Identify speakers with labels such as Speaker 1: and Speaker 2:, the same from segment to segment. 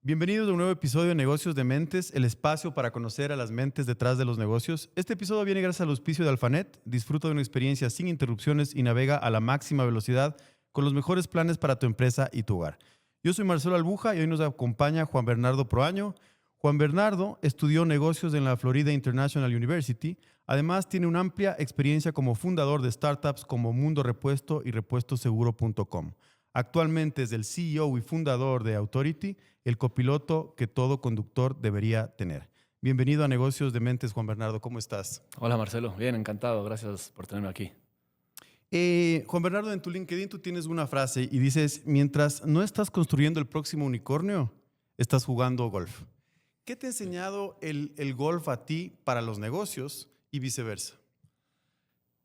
Speaker 1: Bienvenidos a un nuevo episodio de Negocios de Mentes, el espacio para conocer a las mentes detrás de los negocios. Este episodio viene gracias al auspicio de Alphanet. Disfruta de una experiencia sin interrupciones y navega a la máxima velocidad con los mejores planes para tu empresa y tu hogar. Yo soy Marcelo Albuja y hoy nos acompaña Juan Bernardo Proaño. Juan Bernardo estudió negocios en la Florida International University. Además, tiene una amplia experiencia como fundador de startups como Mundo Repuesto y repuestoseguro.com. Actualmente es el CEO y fundador de Authority, el copiloto que todo conductor debería tener. Bienvenido a Negocios de Mentes, Juan Bernardo. ¿Cómo estás?
Speaker 2: Hola Marcelo, bien, encantado, gracias por tenerme aquí.
Speaker 1: Juan Bernardo, en tu LinkedIn tú tienes una frase y dices, mientras no estás construyendo el próximo unicornio, estás jugando golf. ¿Qué te ha enseñado el golf a ti para los negocios y viceversa?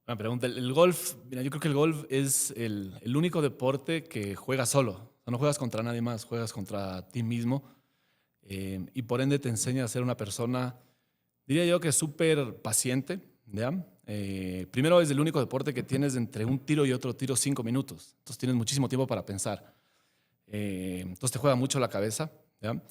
Speaker 2: Una pregunta, el golf, mira, yo creo que el golf es el único deporte que juegas solo. O sea, no juegas contra nadie más, juegas contra ti mismo. Y por ende te enseña a ser una persona, diría yo que súper paciente, ¿ya? Primero es el único deporte que tienes entre un tiro y otro tiro 5 minutos. Entonces tienes muchísimo tiempo para pensar. Entonces te juega mucho la cabeza, ¿ya?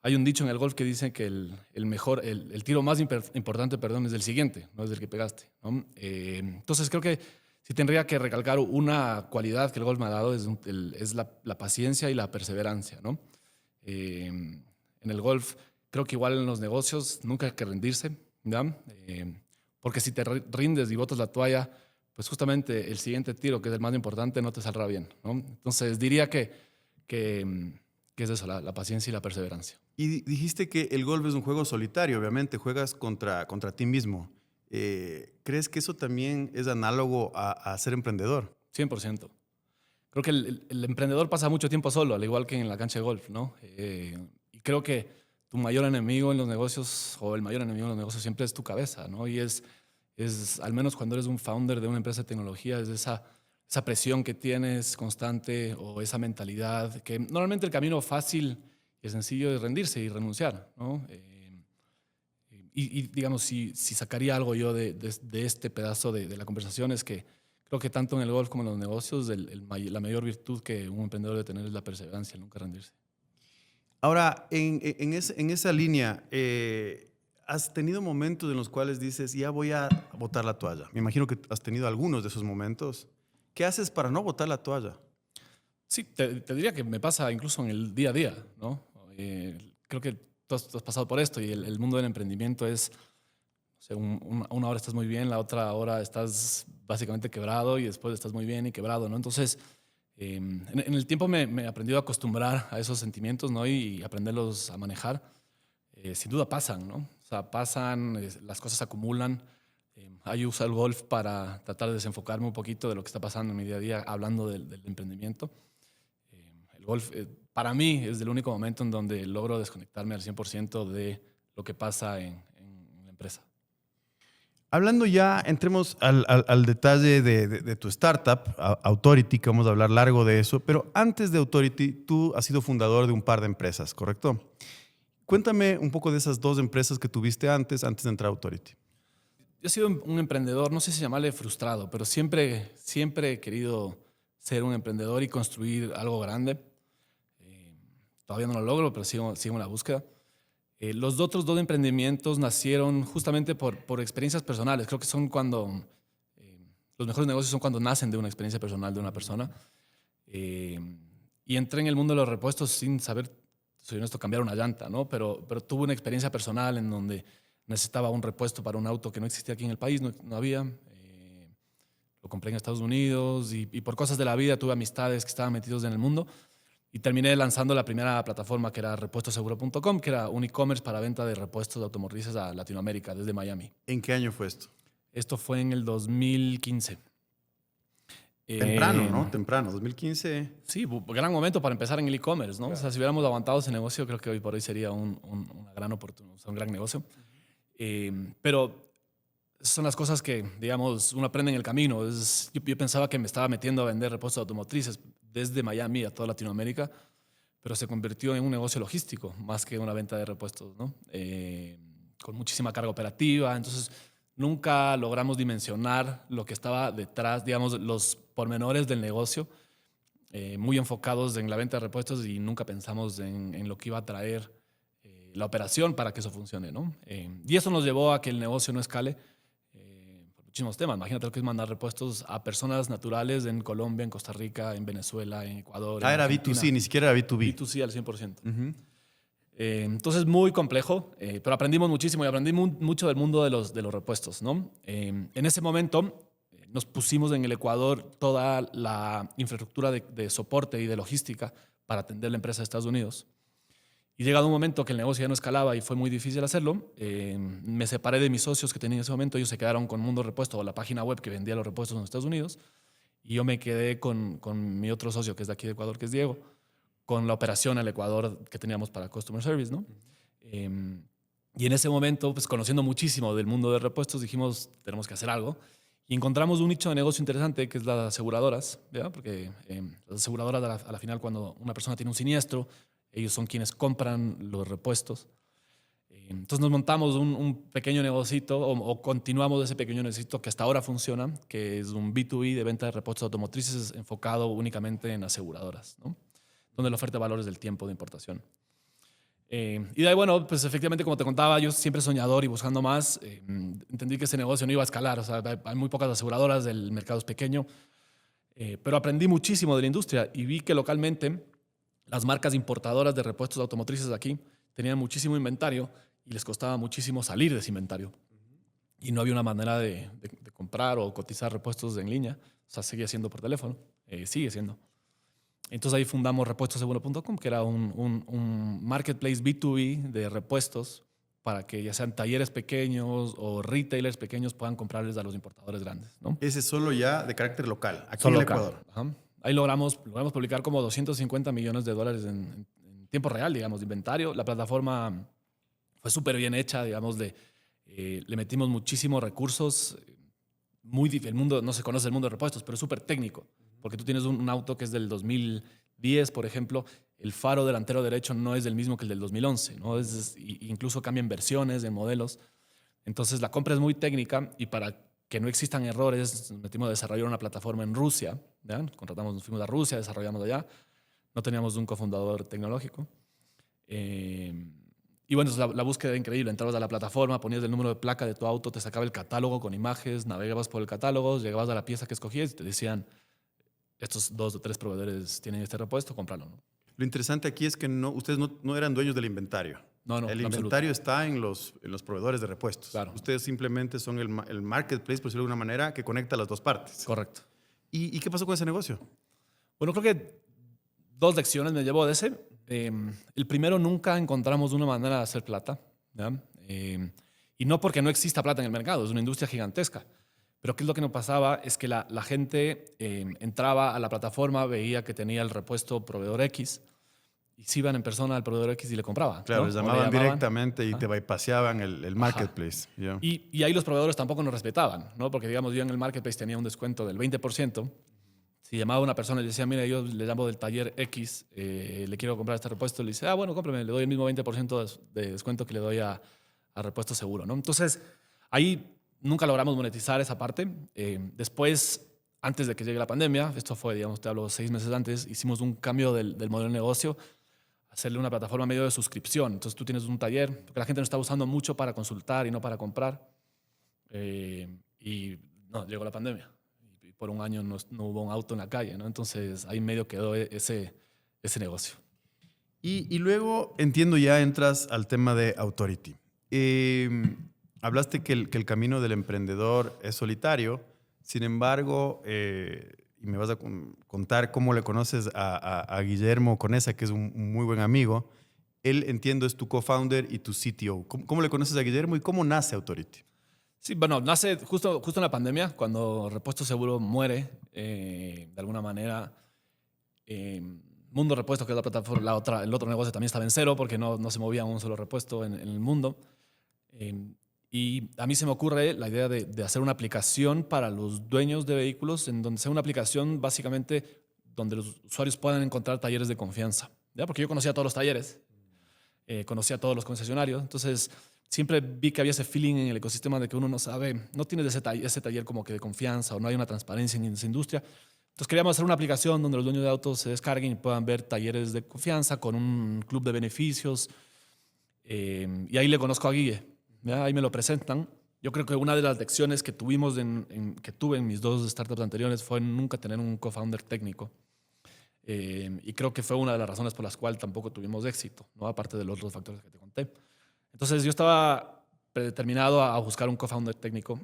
Speaker 2: Hay un dicho en el golf que dice que el tiro más importante, perdón, es el siguiente, no es el que pegaste, ¿no? Entonces creo que si tendría que recalcar una cualidad que el golf me ha dado es la paciencia y la perseverancia, ¿no? En el golf creo que igual en los negocios nunca hay que rendirse, ¿ya? Porque si te rindes y botas la toalla, pues justamente el siguiente tiro, que es el más importante, no te saldrá bien, ¿no? Entonces diría que es eso, la paciencia y la perseverancia.
Speaker 1: Y dijiste que el golf es un juego solitario, obviamente, juegas contra ti mismo. ¿Crees que eso también es análogo a ser emprendedor?
Speaker 2: 100%. Creo que el emprendedor pasa mucho tiempo solo, al igual que en la cancha de golf, ¿no? Y creo que tu mayor enemigo en los negocios, o el mayor enemigo en los negocios siempre es tu cabeza, ¿no? Y al menos cuando eres un founder de una empresa de tecnología, es esa presión que tienes constante o esa mentalidad, que normalmente el camino fácil y sencillo es rendirse y renunciar, ¿no? Digamos, si sacaría algo yo de este pedazo de la conversación es que creo que tanto en el golf como en los negocios la mayor virtud que un emprendedor debe tener es la perseverancia, el nunca rendirse.
Speaker 1: Ahora, en esa línea, ¿has tenido momentos en los cuales dices, ya voy a botar la toalla? Me imagino que has tenido algunos de esos momentos. ¿Qué haces para no botar la toalla?
Speaker 2: Sí, te diría que me pasa incluso en el día a día, ¿no? Creo que tú has pasado por esto y el mundo del emprendimiento es, o sea, una hora estás muy bien, la otra hora estás básicamente quebrado y después estás muy bien y quebrado, ¿no? Entonces, en el tiempo me he aprendido a acostumbrar a esos sentimientos, ¿no? Y aprenderlos a manejar. Sin duda pasan, ¿no? O sea, pasan, las cosas se acumulan. Ahí uso el golf para tratar de desenfocarme un poquito de lo que está pasando en mi día a día, hablando del emprendimiento. El golf, para mí, es el único momento en donde logro desconectarme al 100% de lo que pasa en la empresa.
Speaker 1: Hablando ya, entremos al detalle de tu startup, Authority, que vamos a hablar largo de eso, pero antes de Authority, tú has sido fundador de un par de empresas, ¿correcto? Cuéntame un poco de esas dos empresas que tuviste antes de entrar a Authority.
Speaker 2: Yo he sido un emprendedor, no sé si llamarle frustrado, pero siempre he querido ser un emprendedor y construir algo grande. Todavía no lo logro, pero sigo en la búsqueda. Los otros dos emprendimientos nacieron justamente por experiencias personales. Creo que son los mejores negocios son cuando nacen de una experiencia personal de una persona. Eh, y entré en el mundo de los repuestos sin saber, soy honesto, cambiar una llanta, ¿no? Pero tuve una experiencia personal en donde necesitaba un repuesto para un auto que no existía aquí en el país, no había. Lo compré en Estados Unidos y por cosas de la vida tuve amistades que estaban metidos en el mundo. Y terminé lanzando la primera plataforma que era repuestoseguro.com, que era un e-commerce para venta de repuestos automotrices a Latinoamérica, desde Miami.
Speaker 1: ¿En qué año fue esto?
Speaker 2: Esto fue en el 2015.
Speaker 1: Temprano,
Speaker 2: Eh,
Speaker 1: ¿no? Temprano, 2015.
Speaker 2: sí, gran momento para empezar en el e-commerce, ¿no?
Speaker 1: Claro.
Speaker 2: O sea, si hubiéramos aguantado ese negocio, creo que hoy por hoy sería una gran oportunidad, o sea, un gran negocio. Pero son las cosas que, digamos, uno aprende en el camino. Yo pensaba que me estaba metiendo a vender repuestos automotrices desde Miami a toda Latinoamérica, pero se convirtió en un negocio logístico más que una venta de repuestos, ¿no? Con muchísima carga operativa. Entonces, nunca logramos dimensionar lo que estaba detrás, digamos, los pormenores del negocio. muy enfocados en la venta de repuestos y nunca pensamos en lo que iba a traer la operación para que eso funcione, ¿no? Y eso nos llevó a que el negocio no escale por muchísimos temas. Imagínate lo que es mandar repuestos a personas naturales en Colombia, en Costa Rica, en Venezuela, en Ecuador.
Speaker 1: Ah,
Speaker 2: en
Speaker 1: era
Speaker 2: Argentina.
Speaker 1: B2C, ni siquiera era B2B.
Speaker 2: B2C al 100%. Entonces, muy complejo, pero aprendimos muchísimo y aprendí mucho del mundo de los repuestos, ¿no? En ese momento nos pusimos en el Ecuador toda la infraestructura de soporte y de logística para atender la empresa de Estados Unidos. Y llegado un momento que el negocio ya no escalaba y fue muy difícil hacerlo, me separé de mis socios que tenía en ese momento. Ellos se quedaron con Mundo Repuesto o la página web que vendía los repuestos en Estados Unidos. Y yo me quedé con mi otro socio, que es de aquí de Ecuador, que es Diego, con la operación al Ecuador que teníamos para Customer Service, ¿no? Y en ese momento, pues conociendo muchísimo del mundo de repuestos, dijimos, tenemos que hacer algo. Y encontramos un nicho de negocio interesante, que es las aseguradoras, ¿verdad? Porque las aseguradoras, a la final, cuando una persona tiene un siniestro, ellos son quienes compran los repuestos. Entonces nos montamos un pequeño negocito, o continuamos ese pequeño negocito que hasta ahora funciona, que es un B2B de venta de repuestos automotrices enfocado únicamente en aseguradoras, ¿no? Donde la oferta de valores del tiempo de importación. Y de ahí, bueno, pues efectivamente, como te contaba, yo siempre soñador y buscando más, entendí que ese negocio no iba a escalar. O sea, hay muy pocas aseguradoras, el mercado es pequeño, pero aprendí muchísimo de la industria y vi que localmente las marcas importadoras de repuestos automotrices aquí tenían muchísimo inventario y les costaba muchísimo salir de ese inventario. Y no había una manera de comprar o cotizar repuestos en línea. O sea, seguía siendo por teléfono, sigue siendo. Entonces ahí fundamos repuestoseguro.com, que era un marketplace B2B de repuestos para que ya sean talleres pequeños o retailers pequeños puedan comprarles a los importadores grandes, ¿no?
Speaker 1: Ese es solo ya de carácter local, aquí
Speaker 2: Solo
Speaker 1: en el
Speaker 2: local.
Speaker 1: Ecuador.
Speaker 2: Ajá. Ahí logramos publicar como $250 millones en tiempo real, digamos, de inventario. La plataforma fue súper bien hecha, digamos, le metimos muchísimos recursos. El mundo, no se conoce el mundo de repuestos, pero es súper técnico. Porque tú tienes un auto que es del 2010, por ejemplo, el faro delantero derecho no es el mismo que el del 2011, ¿no? Incluso cambian versiones de modelos. Entonces la compra es muy técnica y para que no existan errores, nos metimos a desarrollar una plataforma en Rusia, ¿ya? Nos fuimos a Rusia, desarrollamos allá. No teníamos un cofundador tecnológico. Y bueno, la búsqueda era increíble. Entrabas a la plataforma, ponías el número de placa de tu auto, te sacaba el catálogo con imágenes, navegabas por el catálogo, llegabas a la pieza que escogías y te decían, estos 2 o 3 proveedores tienen este repuesto, cómpralo, ¿no?
Speaker 1: Lo interesante aquí es que ustedes no eran dueños del inventario.
Speaker 2: No,
Speaker 1: el inventario está en los proveedores de repuestos.
Speaker 2: Claro.
Speaker 1: Ustedes simplemente son el marketplace, por decirlo de alguna manera, que conecta las dos partes.
Speaker 2: Correcto.
Speaker 1: ¿Y qué pasó con ese negocio?
Speaker 2: Bueno, creo que 2 lecciones me llevó de ese. El primero, nunca encontramos una manera de hacer plata, ¿ya? Y no porque no exista plata en el mercado, es una industria gigantesca. Pero ¿qué es lo que nos pasaba? Es que la gente entraba a la plataforma, veía que tenía el repuesto proveedor X y se iban en persona al proveedor X y le compraban.
Speaker 1: Claro,
Speaker 2: ¿no?
Speaker 1: les llamaban directamente y te bypaseaban el marketplace. Yeah.
Speaker 2: Y ahí los proveedores tampoco nos respetaban, ¿no? Porque, digamos, yo en el marketplace tenía un descuento del 20%. Si llamaba una persona y le decía, mira, yo le llamo del taller X, le quiero comprar este repuesto, le dice, bueno, cómprame, le doy el mismo 20% de descuento que le doy a repuesto seguro, ¿no? Entonces, ahí nunca logramos monetizar esa parte. Después, antes de que llegue la pandemia, esto fue, digamos, te hablo 6 meses antes, hicimos un cambio del modelo de negocio, hacerle una plataforma medio de suscripción. Entonces tú tienes un taller, porque la gente no está usando mucho para consultar y no para comprar. Y no, llegó la pandemia. Y por un año no hubo un auto en la calle, ¿no? Entonces ahí medio quedó ese negocio.
Speaker 1: Y luego, entiendo, ya entras al tema de Authority. Hablaste que el camino del emprendedor es solitario, sin embargo, y me vas a contar cómo le conoces a Guillermo Conesa, que es un muy buen amigo. Él, entiendo, es tu co-founder y tu CTO. ¿Cómo le conoces a Guillermo y cómo nace Authority?
Speaker 2: Sí, bueno, nace justo en la pandemia, cuando Repuesto Seguro muere, de alguna manera. Mundo Repuesto, que es la plataforma, el otro negocio también estaba en cero porque no se movía un solo repuesto en el mundo. Y a mí se me ocurre la idea de hacer una aplicación para los dueños de vehículos, en donde sea una aplicación básicamente donde los usuarios puedan encontrar talleres de confianza, ¿ya? Porque yo conocía todos los talleres, conocía a todos los concesionarios, entonces siempre vi que había ese feeling en el ecosistema de que uno no sabe, no tienes ese taller como que de confianza o no hay una transparencia en esa industria. Entonces queríamos hacer una aplicación donde los dueños de autos se descarguen y puedan ver talleres de confianza con un club de beneficios. Y ahí le conozco a Guille, ¿ya? Ahí me lo presentan. Yo creo que una de las lecciones que que tuve en mis 2 startups anteriores fue nunca tener un co-founder técnico. Y creo que fue una de las razones por las cuales tampoco tuvimos éxito, ¿no? Aparte de los otros factores que te conté. Entonces yo estaba predeterminado a buscar un co-founder técnico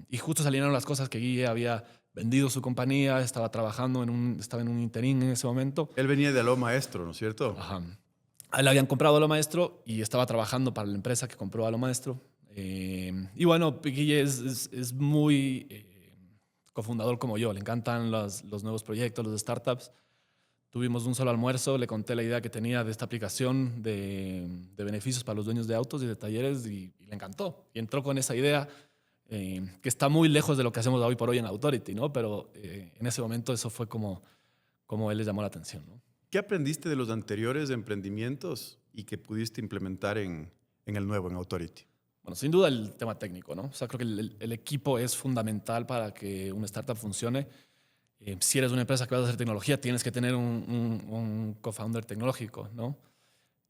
Speaker 2: y justo salieron las cosas que Guille había vendido su compañía, estaba trabajando estaba en un interín en ese momento.
Speaker 1: Él venía de Aló Maestro, ¿no es cierto?
Speaker 2: Ajá. A él le habían comprado Aló Maestro y estaba trabajando para la empresa que compró Aló Maestro. Y bueno, Guille es muy cofundador como yo, le encantan los nuevos proyectos, los startups. Tuvimos un solo almuerzo, le conté la idea que tenía de esta aplicación de beneficios para los dueños de autos y de talleres y le encantó. Y entró con esa idea que está muy lejos de lo que hacemos hoy por hoy en Authority, ¿no? Pero en ese momento eso fue como él le llamó la atención, ¿no?
Speaker 1: ¿Qué aprendiste de los anteriores emprendimientos y que pudiste implementar en el nuevo, en Authority?
Speaker 2: Bueno, sin duda el tema técnico, ¿no? O sea, creo que el equipo es fundamental para que una startup funcione. Si eres una empresa que vas a hacer tecnología, tienes que tener un co-founder tecnológico, ¿no?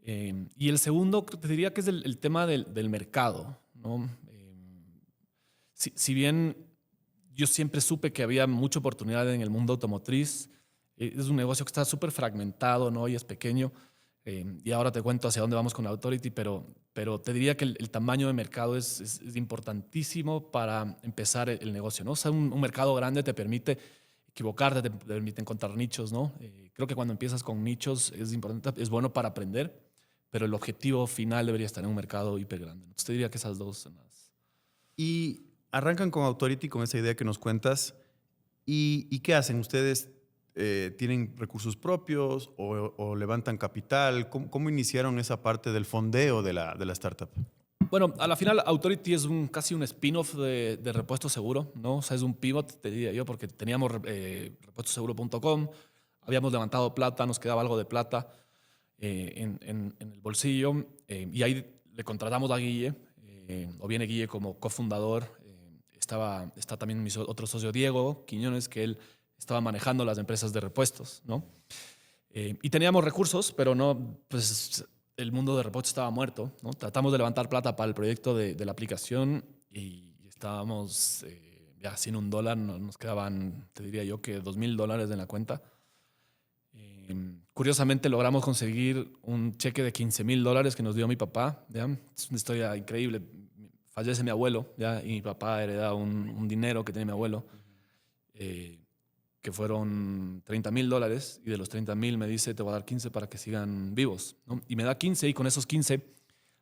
Speaker 2: Y el segundo, te diría que es el tema del mercado, ¿no? Si bien yo siempre supe que había mucha oportunidad en el mundo automotriz, es un negocio que está súper fragmentado, ¿no? Y es pequeño. Y ahora te cuento hacia dónde vamos con la Authority, pero te diría que el tamaño de mercado es importantísimo para empezar el negocio, ¿no? O sea, un mercado grande te permite equivocarte, te permite encontrar nichos, ¿no? Creo que cuando empiezas con nichos es importante, es bueno para aprender, pero el objetivo final debería estar en un mercado hiper grande. Entonces te diría que esas dos son las...
Speaker 1: Y arrancan con Authority, con esa idea que nos cuentas. ¿Y qué hacen? ¿Ustedes tienen recursos propios o levantan capital? ¿Cómo iniciaron esa parte del fondeo de la startup?
Speaker 2: Bueno, a la final Authority es casi un spin-off de Repuesto Seguro, ¿no? O sea, es un pivot, te diría yo, porque teníamos repuestoseguro.com, habíamos levantado plata, nos quedaba algo de plata en el bolsillo y ahí le contratamos a Guille, o viene Guille como cofundador. Está también mi otro socio Diego Quiñones, que él estaba manejando las empresas de repuestos, ¿no? Y teníamos recursos, pero no, pues el mundo de repuestos estaba muerto, ¿no? Tratamos de levantar plata para el proyecto de la aplicación y estábamos ya sin $1, nos quedaban, te diría yo, que $2,000 en la cuenta. Curiosamente logramos conseguir un cheque de $15,000 que nos dio mi papá, ¿ya? Es una historia increíble. Fallece mi abuelo, ¿ya? Y mi papá hereda un dinero que tenía mi abuelo, que fueron $30,000, y de los 30,000 me dice, te voy a dar 15 para que sigan vivos, ¿no? Y me da 15 y con esos 15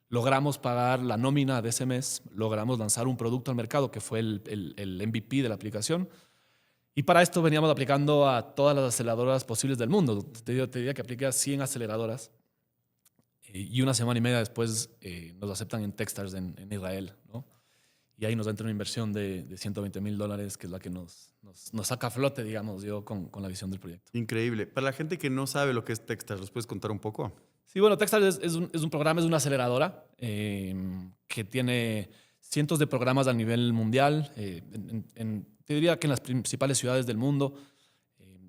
Speaker 2: logramos pagar la nómina de ese mes, logramos lanzar un producto al mercado que fue el MVP de la aplicación. Y para esto veníamos aplicando a todas las aceleradoras posibles del mundo. Te diría que apliqué a 100 aceleradoras y una semana y media después nos aceptan en Techstars en Israel, ¿no? Y ahí nos entra una inversión de $120,000, que es la que nos saca a flote, digamos, yo con la visión del proyecto.
Speaker 1: Increíble. Para la gente que no sabe lo que es Techstars, ¿los puedes contar un poco?
Speaker 2: Sí, bueno, Techstars es un programa, es una aceleradora que tiene cientos de programas a nivel mundial. Te diría que en las principales ciudades del mundo,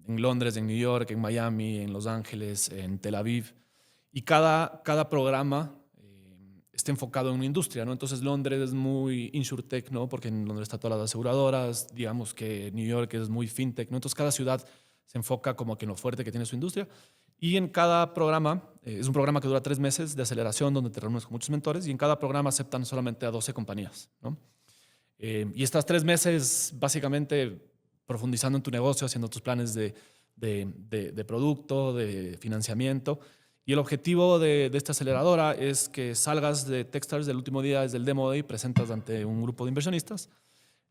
Speaker 2: en Londres, en New York, en Miami, en Los Ángeles, en Tel Aviv. Y cada programa está enfocado en una industria, ¿no? Entonces Londres es muy insurtech, ¿no? Porque en Londres están todas las aseguradoras, digamos que New York es muy fintech, ¿no? Entonces cada ciudad se enfoca como que en lo fuerte que tiene su industria. Y en cada programa, es un programa que dura 3 meses de aceleración donde te reúnes con muchos mentores y en cada programa aceptan solamente a 12 compañías, ¿no? Y estas 3 meses básicamente profundizando en tu negocio, haciendo tus planes de producto, de financiamiento. Y el objetivo de esta aceleradora es que salgas de Techstars del último día, desde el Demo Day, presentas ante un grupo de inversionistas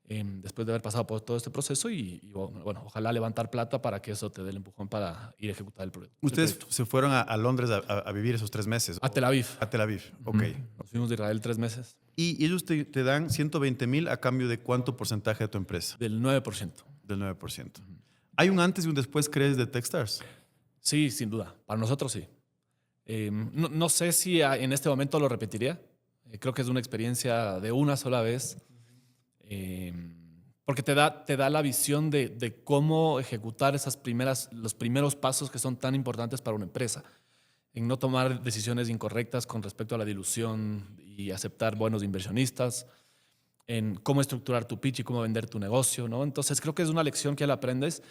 Speaker 2: después de haber pasado por todo este proceso y bueno, ojalá levantar plata para que eso te dé el empujón para ir a ejecutar el proyecto.
Speaker 1: ¿Ustedes se fueron a Londres a vivir esos 3 meses?
Speaker 2: A Tel Aviv.
Speaker 1: A Tel Aviv, ok.
Speaker 2: Nos fuimos de Israel 3 meses.
Speaker 1: Y ellos te dan 120,000 a cambio de ¿cuánto porcentaje de tu empresa?
Speaker 2: Del 9%.
Speaker 1: Del 9%. ¿Hay un antes y un después, crees, de Techstars?
Speaker 2: Sí, sin duda. Para nosotros sí. No sé si en este momento lo repetiría. Creo que es una experiencia de una sola vez. porque te da la visión de cómo ejecutar los primeros pasos que son tan importantes para una empresa, en no tomar decisiones incorrectas con respecto a la dilución y aceptar buenos inversionistas, en cómo estructurar tu pitch y cómo vender tu negocio, ¿no? Entonces creo que es una lección que la aprendes,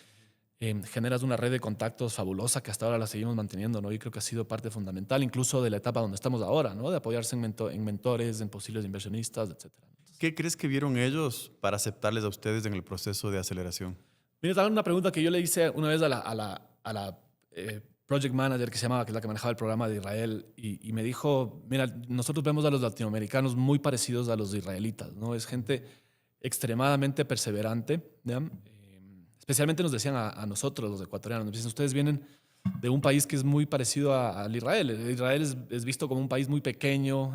Speaker 2: generas una red de contactos fabulosa que hasta ahora la seguimos manteniendo, ¿no? Y creo que ha sido parte fundamental incluso de la etapa donde estamos ahora, ¿no? De apoyarse en mentores, en posibles inversionistas, etcétera.
Speaker 1: ¿Qué crees que vieron ellos para aceptarles a ustedes en el proceso de aceleración?
Speaker 2: Mira, tal una pregunta que yo le hice una vez a la project manager que se llamaba, que es la que manejaba el programa de Israel, y me dijo, mira, nosotros vemos a los latinoamericanos muy parecidos a los israelitas, ¿no? Es gente extremadamente perseverante, ¿ya? Especialmente nos decían a nosotros, los ecuatorianos, nos dicen, ustedes vienen de un país que es muy parecido al Israel. Israel es visto como un país muy pequeño,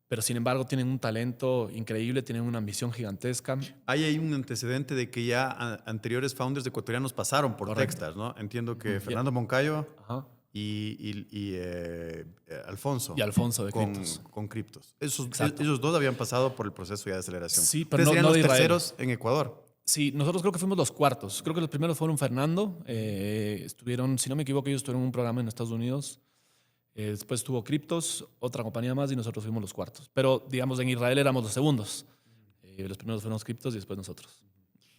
Speaker 2: pero sin embargo tienen un talento increíble, tienen una ambición gigantesca.
Speaker 1: Hay un antecedente de que ya anteriores founders ecuatorianos pasaron por
Speaker 2: Correcto.
Speaker 1: Techstars, ¿no? Entiendo que Fernando Moncayo
Speaker 2: Ajá.
Speaker 1: y Alfonso.
Speaker 2: Y Alfonso de Cryptos.
Speaker 1: Con Cryptos.
Speaker 2: Exacto.
Speaker 1: Ellos dos habían pasado por el proceso ya de aceleración.
Speaker 2: Sí, pero
Speaker 1: Ustedes
Speaker 2: no
Speaker 1: serían
Speaker 2: de
Speaker 1: los
Speaker 2: Israel.
Speaker 1: terceros en Ecuador.
Speaker 2: Sí, nosotros creo que fuimos los cuartos. Creo que los primeros fueron Fernando. Estuvieron, si no me equivoco, ellos estuvieron en un programa en Estados Unidos. Después estuvo Cryptos, otra compañía más, y nosotros fuimos los cuartos. Pero, digamos, en Israel éramos los segundos. Los primeros fueron los Cryptos y después nosotros.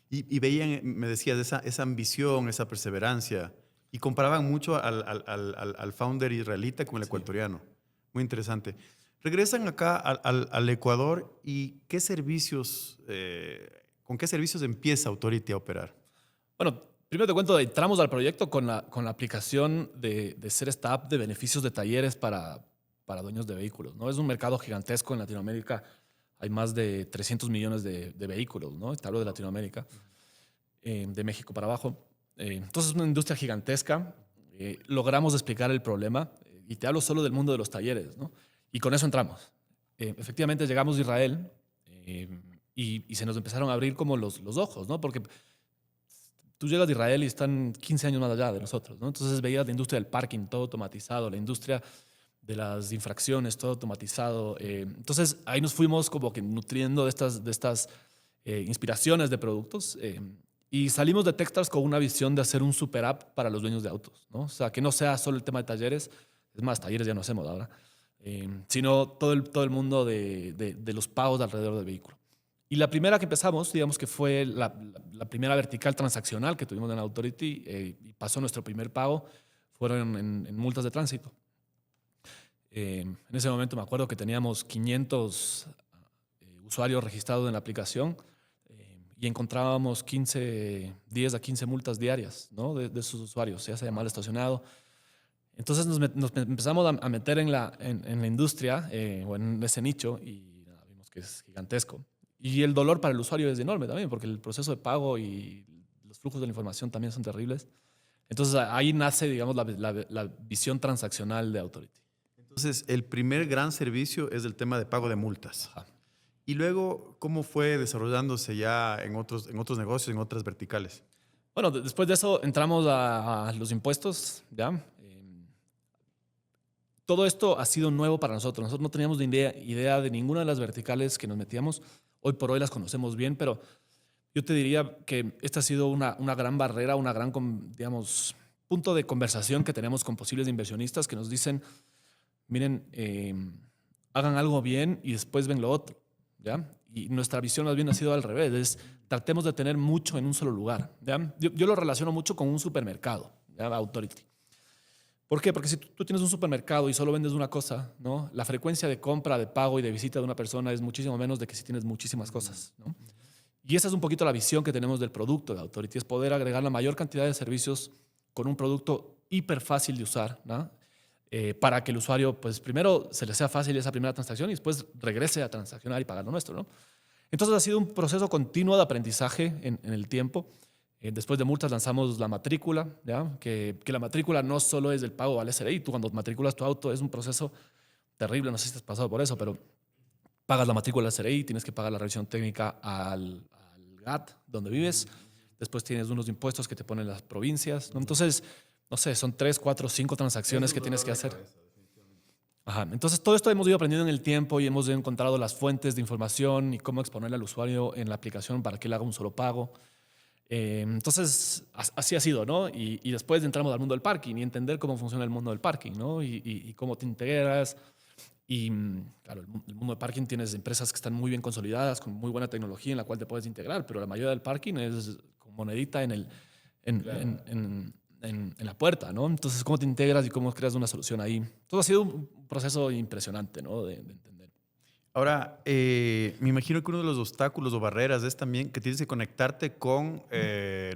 Speaker 1: Y veían, me decías, esa ambición, esa perseverancia. Y comparaban mucho al founder israelita con el ecuatoriano. Muy interesante. Regresan acá al Ecuador y ¿qué servicios, con qué servicios empieza Authority a operar?
Speaker 2: Bueno, primero te cuento, entramos al proyecto con la aplicación de ser esta app de beneficios de talleres para dueños de vehículos, ¿no? Es un mercado gigantesco en Latinoamérica. Hay más de 300 millones de vehículos, ¿no? Te hablo de Latinoamérica, de México para abajo. Entonces es una industria gigantesca. Logramos explicar el problema y te hablo solo del mundo de los talleres, ¿no? Y con eso entramos. Efectivamente llegamos a Israel y se nos empezaron a abrir como los ojos, ¿no? Porque tú llegas de Israel y están 15 años más allá de nosotros, ¿no? Entonces veías la industria del parking todo automatizado, la industria de las infracciones todo automatizado. Entonces ahí nos fuimos como que nutriendo de estas inspiraciones de productos y salimos de Techstars con una visión de hacer un super app para los dueños de autos, ¿no? O sea, que no sea solo el tema de talleres, es más, talleres ya no hacemos ahora, sino todo el mundo de los pagos alrededor del vehículo. Y la primera que empezamos, digamos que fue la primera vertical transaccional que tuvimos en Authority y pasó nuestro primer pago, fueron en multas de tránsito. En ese momento me acuerdo que teníamos 500 usuarios registrados en la aplicación y encontrábamos 10 a 15 multas diarias, ¿no? de esos usuarios, ya sea mal estacionado. Entonces nos empezamos a meter en la industria o en ese nicho y nada, vimos que es gigantesco. Y el dolor para el usuario es enorme también, porque el proceso de pago y los flujos de la información también son terribles. Entonces ahí nace, digamos, la visión transaccional de Authority.
Speaker 1: Entonces, el primer gran servicio es el tema de pago de multas.
Speaker 2: Ajá.
Speaker 1: Y luego, ¿cómo fue desarrollándose ya en otros negocios, en otras verticales?
Speaker 2: Bueno, después de eso entramos a los impuestos, ¿ya? Todo esto ha sido nuevo para nosotros. Nosotros no teníamos ni idea de ninguna de las verticales que nos metíamos. Hoy por hoy las conocemos bien, pero yo te diría que esta ha sido una gran barrera, una gran, digamos, punto de conversación que tenemos con posibles inversionistas que nos dicen, miren, hagan algo bien y después ven lo otro, ¿ya? Y nuestra visión más bien ha sido al revés, es tratemos de tener mucho en un solo lugar, ¿ya? Yo lo relaciono mucho con un supermercado, ¿ya? Authority. ¿Por qué? Porque si tú tienes un supermercado y solo vendes una cosa, ¿no? La frecuencia de compra, de pago y de visita de una persona es muchísimo menos de que si tienes muchísimas cosas, ¿no? Y esa es un poquito la visión que tenemos del producto de Authority, es poder agregar la mayor cantidad de servicios con un producto hiper fácil de usar, ¿no? Para que el usuario, pues primero se le sea fácil esa primera transacción y después regrese a transaccionar y pagar lo nuestro, ¿no? Entonces ha sido un proceso continuo de aprendizaje en el tiempo. Después de multas lanzamos la matrícula, ¿ya? Que la matrícula no solo es el pago al SRI. Tú cuando matriculas tu auto es un proceso terrible, no sé si te has pasado por eso, pero pagas la matrícula al SRI, tienes que pagar la revisión técnica al GAT, donde vives. Después tienes unos impuestos que te ponen las provincias, ¿no? Entonces, no sé, son 3, 4, 5 transacciones que tienes que hacer. Ajá. Entonces, todo esto hemos ido aprendiendo en el tiempo y hemos encontrado las fuentes de información y cómo exponerle al usuario en la aplicación para que él haga un solo pago. Entonces, así ha sido, ¿no? Y después entramos al mundo del parking y entender cómo funciona el mundo del parking, ¿no? Y cómo te integras. Y claro, el mundo del parking tienes empresas que están muy bien consolidadas, con muy buena tecnología en la cual te puedes integrar, pero la mayoría del parking es con monedita
Speaker 1: Claro.
Speaker 2: en la puerta, ¿no? Entonces, ¿cómo te integras y cómo creas una solución ahí? Todo ha sido un proceso impresionante, ¿no? De entender.
Speaker 1: Ahora, me imagino que uno de los obstáculos o barreras es también que tienes que conectarte con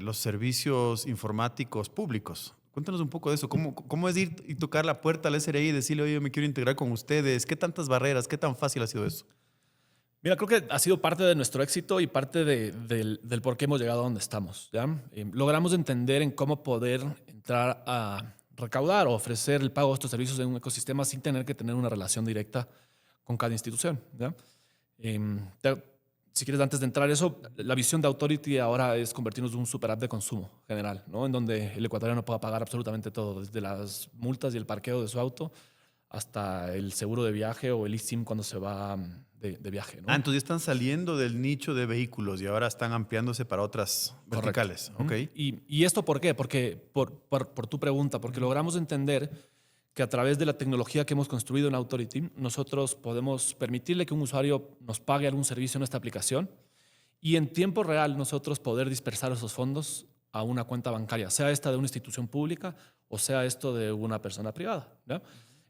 Speaker 1: los servicios informáticos públicos. Cuéntanos un poco de eso. ¿Cómo es ir y tocar la puerta al SRI y decirle, oye, me quiero integrar con ustedes? ¿Qué tantas barreras? ¿Qué tan fácil ha sido eso?
Speaker 2: Mira, creo que ha sido parte de nuestro éxito y parte del por qué hemos llegado a donde estamos, ¿ya? Logramos entender en cómo poder entrar a recaudar o ofrecer el pago de estos servicios en un ecosistema sin tener que tener una relación directa con cada institución, ¿ya? Si quieres, antes de entrar a eso, la visión de Authority ahora es convertirnos en un super app de consumo general, ¿no? En donde el ecuatoriano pueda pagar absolutamente todo, desde las multas y el parqueo de su auto hasta el seguro de viaje o el eSIM cuando se va de viaje, ¿no?
Speaker 1: Entonces ya están saliendo del nicho de vehículos y ahora están ampliándose para otras verticales.
Speaker 2: Correcto.
Speaker 1: Ok.
Speaker 2: ¿Y esto por qué? Porque, por tu pregunta, porque logramos entender que a través de la tecnología que hemos construido en Authority, nosotros podemos permitirle que un usuario nos pague algún servicio en esta aplicación y en tiempo real nosotros poder dispersar esos fondos a una cuenta bancaria, sea esta de una institución pública o sea esto de una persona privada, ¿no?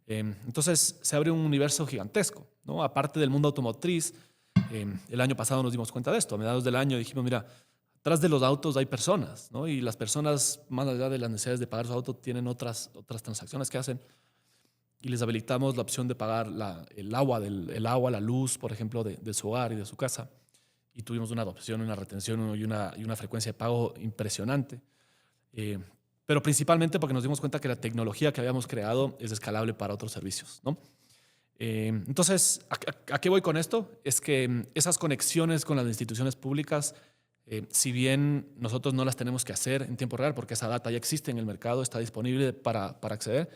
Speaker 2: Entonces se abre un universo gigantesco, ¿no? Aparte del mundo automotriz, el año pasado nos dimos cuenta de esto. A mediados del año dijimos, mira, atrás de los autos hay personas, ¿no? Y las personas, más allá de las necesidades de pagar su auto, tienen otras transacciones que hacen. Y les habilitamos la opción de pagar el agua, la luz, por ejemplo, de su hogar y de su casa. Y tuvimos una adopción, una retención y una frecuencia de pago impresionante. Pero principalmente porque nos dimos cuenta que la tecnología que habíamos creado es escalable para otros servicios, ¿no? Entonces, ¿a qué voy con esto? Es que esas conexiones con las instituciones públicas, si bien nosotros no las tenemos que hacer en tiempo real, porque esa data ya existe en el mercado, está disponible para acceder,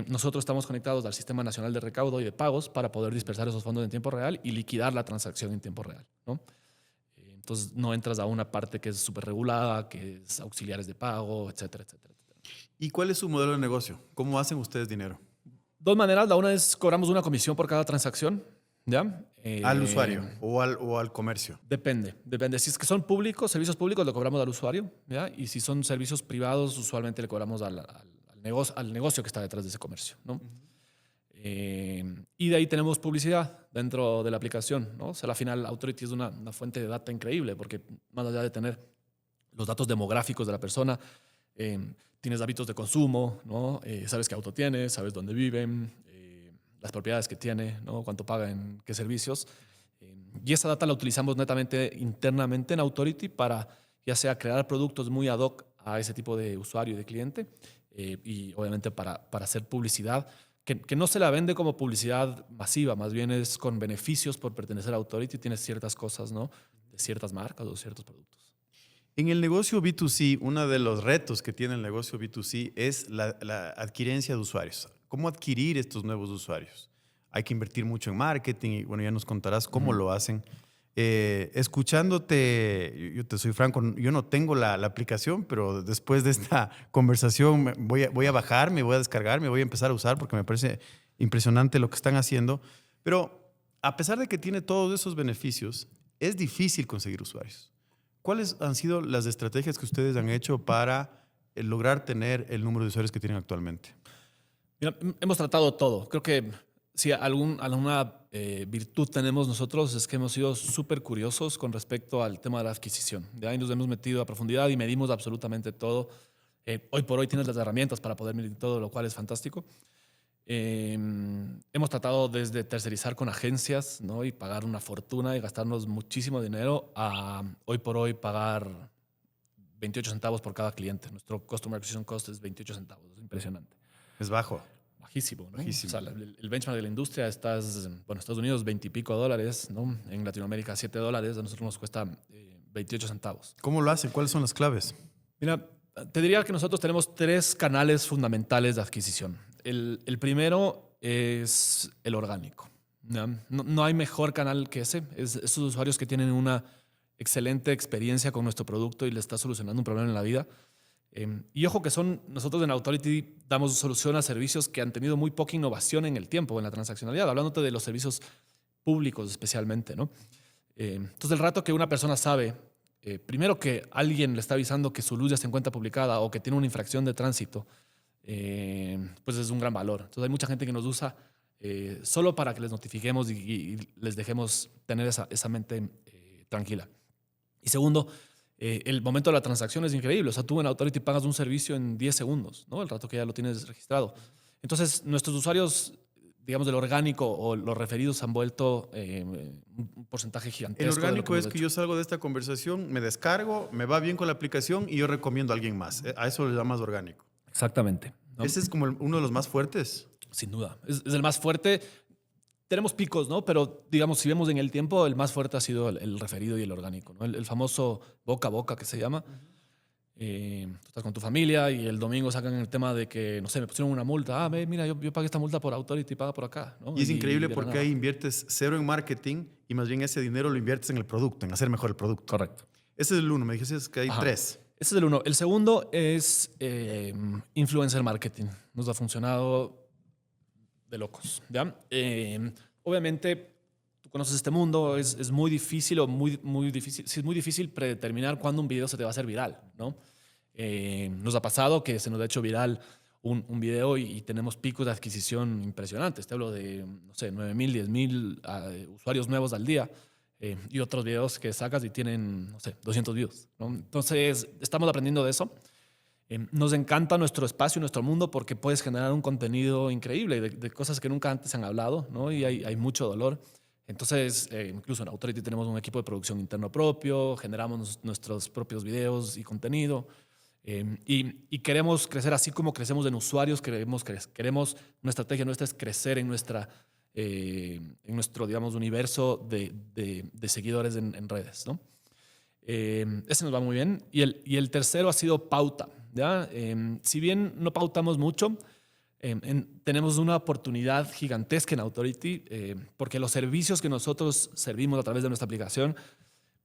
Speaker 2: nosotros estamos conectados al Sistema Nacional de Recaudo y de Pagos para poder dispersar esos fondos en tiempo real y liquidar la transacción en tiempo real, ¿no? Entonces no entras a una parte que es súper regulada, que es auxiliares de pago, etcétera, etcétera, etcétera.
Speaker 1: ¿Y cuál es su modelo de negocio? ¿Cómo hacen ustedes dinero?
Speaker 2: Dos maneras. La una es cobramos una comisión por cada transacción, ¿ya?
Speaker 1: ¿Al usuario o al comercio?
Speaker 2: Depende. Si es que son públicos, servicios públicos, le cobramos al usuario, ¿ya? Y si son servicios privados, usualmente le cobramos al negocio que está detrás de ese comercio, ¿no? Y de ahí tenemos publicidad dentro de la aplicación, ¿no? O sea, al final Authority es una fuente de data increíble porque más allá de tener los datos demográficos de la persona, tienes hábitos de consumo, ¿no? Sabes qué auto tiene, sabes dónde viven, las propiedades que tiene, ¿no? Cuánto paga en qué servicios. Y esa data la utilizamos netamente internamente en Authority para ya sea crear productos muy ad hoc a ese tipo de usuario y de cliente y obviamente para hacer publicidad que no se la vende como publicidad masiva, más bien es con beneficios por pertenecer a Authority, tienes ciertas cosas, ¿no? De ciertas marcas o ciertos productos.
Speaker 1: En el negocio B2C, uno de los retos que tiene el negocio B2C es la adquirencia de usuarios. ¿Cómo adquirir estos nuevos usuarios? Hay que invertir mucho en marketing y bueno, ya nos contarás cómo lo hacen. Escuchándote, yo te soy franco, yo no tengo la aplicación, pero después de esta conversación voy a bajar, me voy a descargar, me voy a empezar a usar porque me parece impresionante lo que están haciendo. Pero a pesar de que tiene todos esos beneficios, es difícil conseguir usuarios. ¿Cuáles han sido las estrategias que ustedes han hecho para lograr tener el número de usuarios que tienen actualmente?
Speaker 2: Mira, hemos tratado todo. Creo que si alguna virtud tenemos nosotros es que hemos sido súper curiosos con respecto al tema de la adquisición. De ahí nos hemos metido a profundidad y medimos absolutamente todo. Hoy por hoy tienes las herramientas para poder medir todo, lo cual es fantástico. Hemos tratado desde tercerizar con agencias, ¿no? Y pagar una fortuna y gastarnos muchísimo dinero a hoy por hoy pagar 28 centavos por cada cliente. Nuestro Customer Acquisition Cost es 28 centavos. Es impresionante.
Speaker 1: Es bajo.
Speaker 2: Bajísimo, ¿no?
Speaker 1: Bajísimo.
Speaker 2: O sea, el benchmark de la industria está, bueno, Estados Unidos 20 y pico dólares, ¿no? En Latinoamérica $7, a nosotros nos cuesta 28 centavos.
Speaker 1: ¿Cómo lo hacen? ¿Cuáles son las claves?
Speaker 2: Mira, te diría que nosotros tenemos tres canales fundamentales de adquisición. El primero es el orgánico. ¿Ya? No hay mejor canal que ese. Esos usuarios que tienen una excelente experiencia con nuestro producto y le está solucionando un problema en la vida. Y ojo que nosotros en Authority damos solución a servicios que han tenido muy poca innovación en el tiempo, en la transaccionalidad, hablándote de los servicios públicos especialmente, ¿no? Entonces, el rato que una persona sabe, primero que alguien le está avisando que su luz ya se encuentra publicada o que tiene una infracción de tránsito, pues es un gran valor. Entonces, hay mucha gente que nos usa solo para que les notifiquemos y les dejemos tener esa mente tranquila. Y segundo, el momento de la transacción es increíble. O sea, tú en Authority pagas un servicio en 10 segundos, ¿no? El rato que ya lo tienes registrado. Entonces, nuestros usuarios, digamos, del orgánico o los referidos han vuelto un porcentaje gigantesco.
Speaker 1: El
Speaker 2: de lo
Speaker 1: orgánico
Speaker 2: hemos
Speaker 1: es que
Speaker 2: hecho.
Speaker 1: yo salgo de esta conversación, me descargo, me va bien con la aplicación y yo recomiendo a alguien más. A eso le llamas orgánico.
Speaker 2: Exactamente, ¿no?
Speaker 1: Ese es como uno de los más fuertes.
Speaker 2: Sin duda. Es el más fuerte. Tenemos picos, ¿no? Pero, digamos, si vemos en el tiempo, el más fuerte ha sido el referido y el orgánico, ¿no? El famoso boca a boca que se llama. Tú estás con tu familia y el domingo sacan el tema de que, no sé, me pusieron una multa. Ah, mira, yo pagué esta multa por Authority, paga por acá, ¿no?
Speaker 1: Y es increíble
Speaker 2: de la
Speaker 1: porque
Speaker 2: nada.
Speaker 1: ahí inviertes cero en marketing y más bien ese dinero lo inviertes en el producto, en hacer mejor el producto.
Speaker 2: Correcto.
Speaker 1: Ese es el uno. Me dijiste que hay
Speaker 2: Ajá.
Speaker 1: tres.
Speaker 2: Ese es el uno. El segundo es influencer marketing. Nos ha funcionado de locos, ¿ya? Obviamente, tú conoces este mundo, es muy difícil o muy difícil, sí, es muy difícil predeterminar cuándo un video se te va a hacer viral, ¿no? Nos ha pasado que se nos ha hecho viral un video y tenemos picos de adquisición impresionantes. Te hablo de, no sé, 9,000, 10,000 usuarios nuevos al día. Y otros videos que sacas y tienen, no sé, 200 views, ¿no? Entonces, estamos aprendiendo de eso. Nos encanta nuestro espacio, nuestro mundo, porque puedes generar un contenido increíble de cosas que nunca antes se han hablado, ¿no? Y hay mucho dolor. Entonces, incluso en Authority tenemos un equipo de producción interno propio, generamos nuestros propios videos y contenido. Y queremos crecer así como crecemos en usuarios, queremos una estrategia nuestra es crecer en nuestro, digamos, universo de seguidores en redes, ¿no? Ese nos va muy bien. Y el tercero ha sido pauta, ¿ya? Si bien no pautamos mucho, tenemos una oportunidad gigantesca en Authority porque los servicios que nosotros servimos a través de nuestra aplicación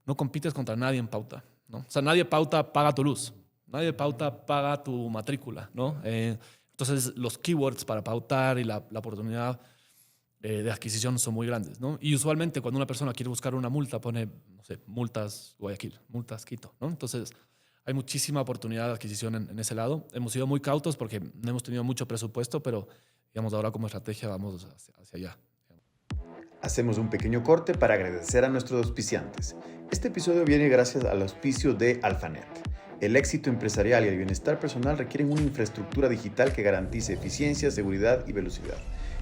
Speaker 2: no compites contra nadie en pauta, ¿no? O sea, nadie pauta paga tu luz, nadie pauta paga tu matrícula, ¿no? Entonces, los keywords para pautar y la oportunidad de adquisición son muy grandes, ¿no? Y usualmente cuando una persona quiere buscar una multa pone, no sé, multas Guayaquil, multas Quito, ¿no? Entonces hay muchísima oportunidad de adquisición en ese lado. Hemos sido muy cautos porque no hemos tenido mucho presupuesto, pero digamos ahora como estrategia vamos hacia allá.
Speaker 3: Hacemos un pequeño corte para agradecer a nuestros auspiciantes. Este episodio viene gracias al auspicio de Alphanet. El éxito empresarial y el bienestar personal requieren una infraestructura digital que garantice eficiencia, seguridad y velocidad.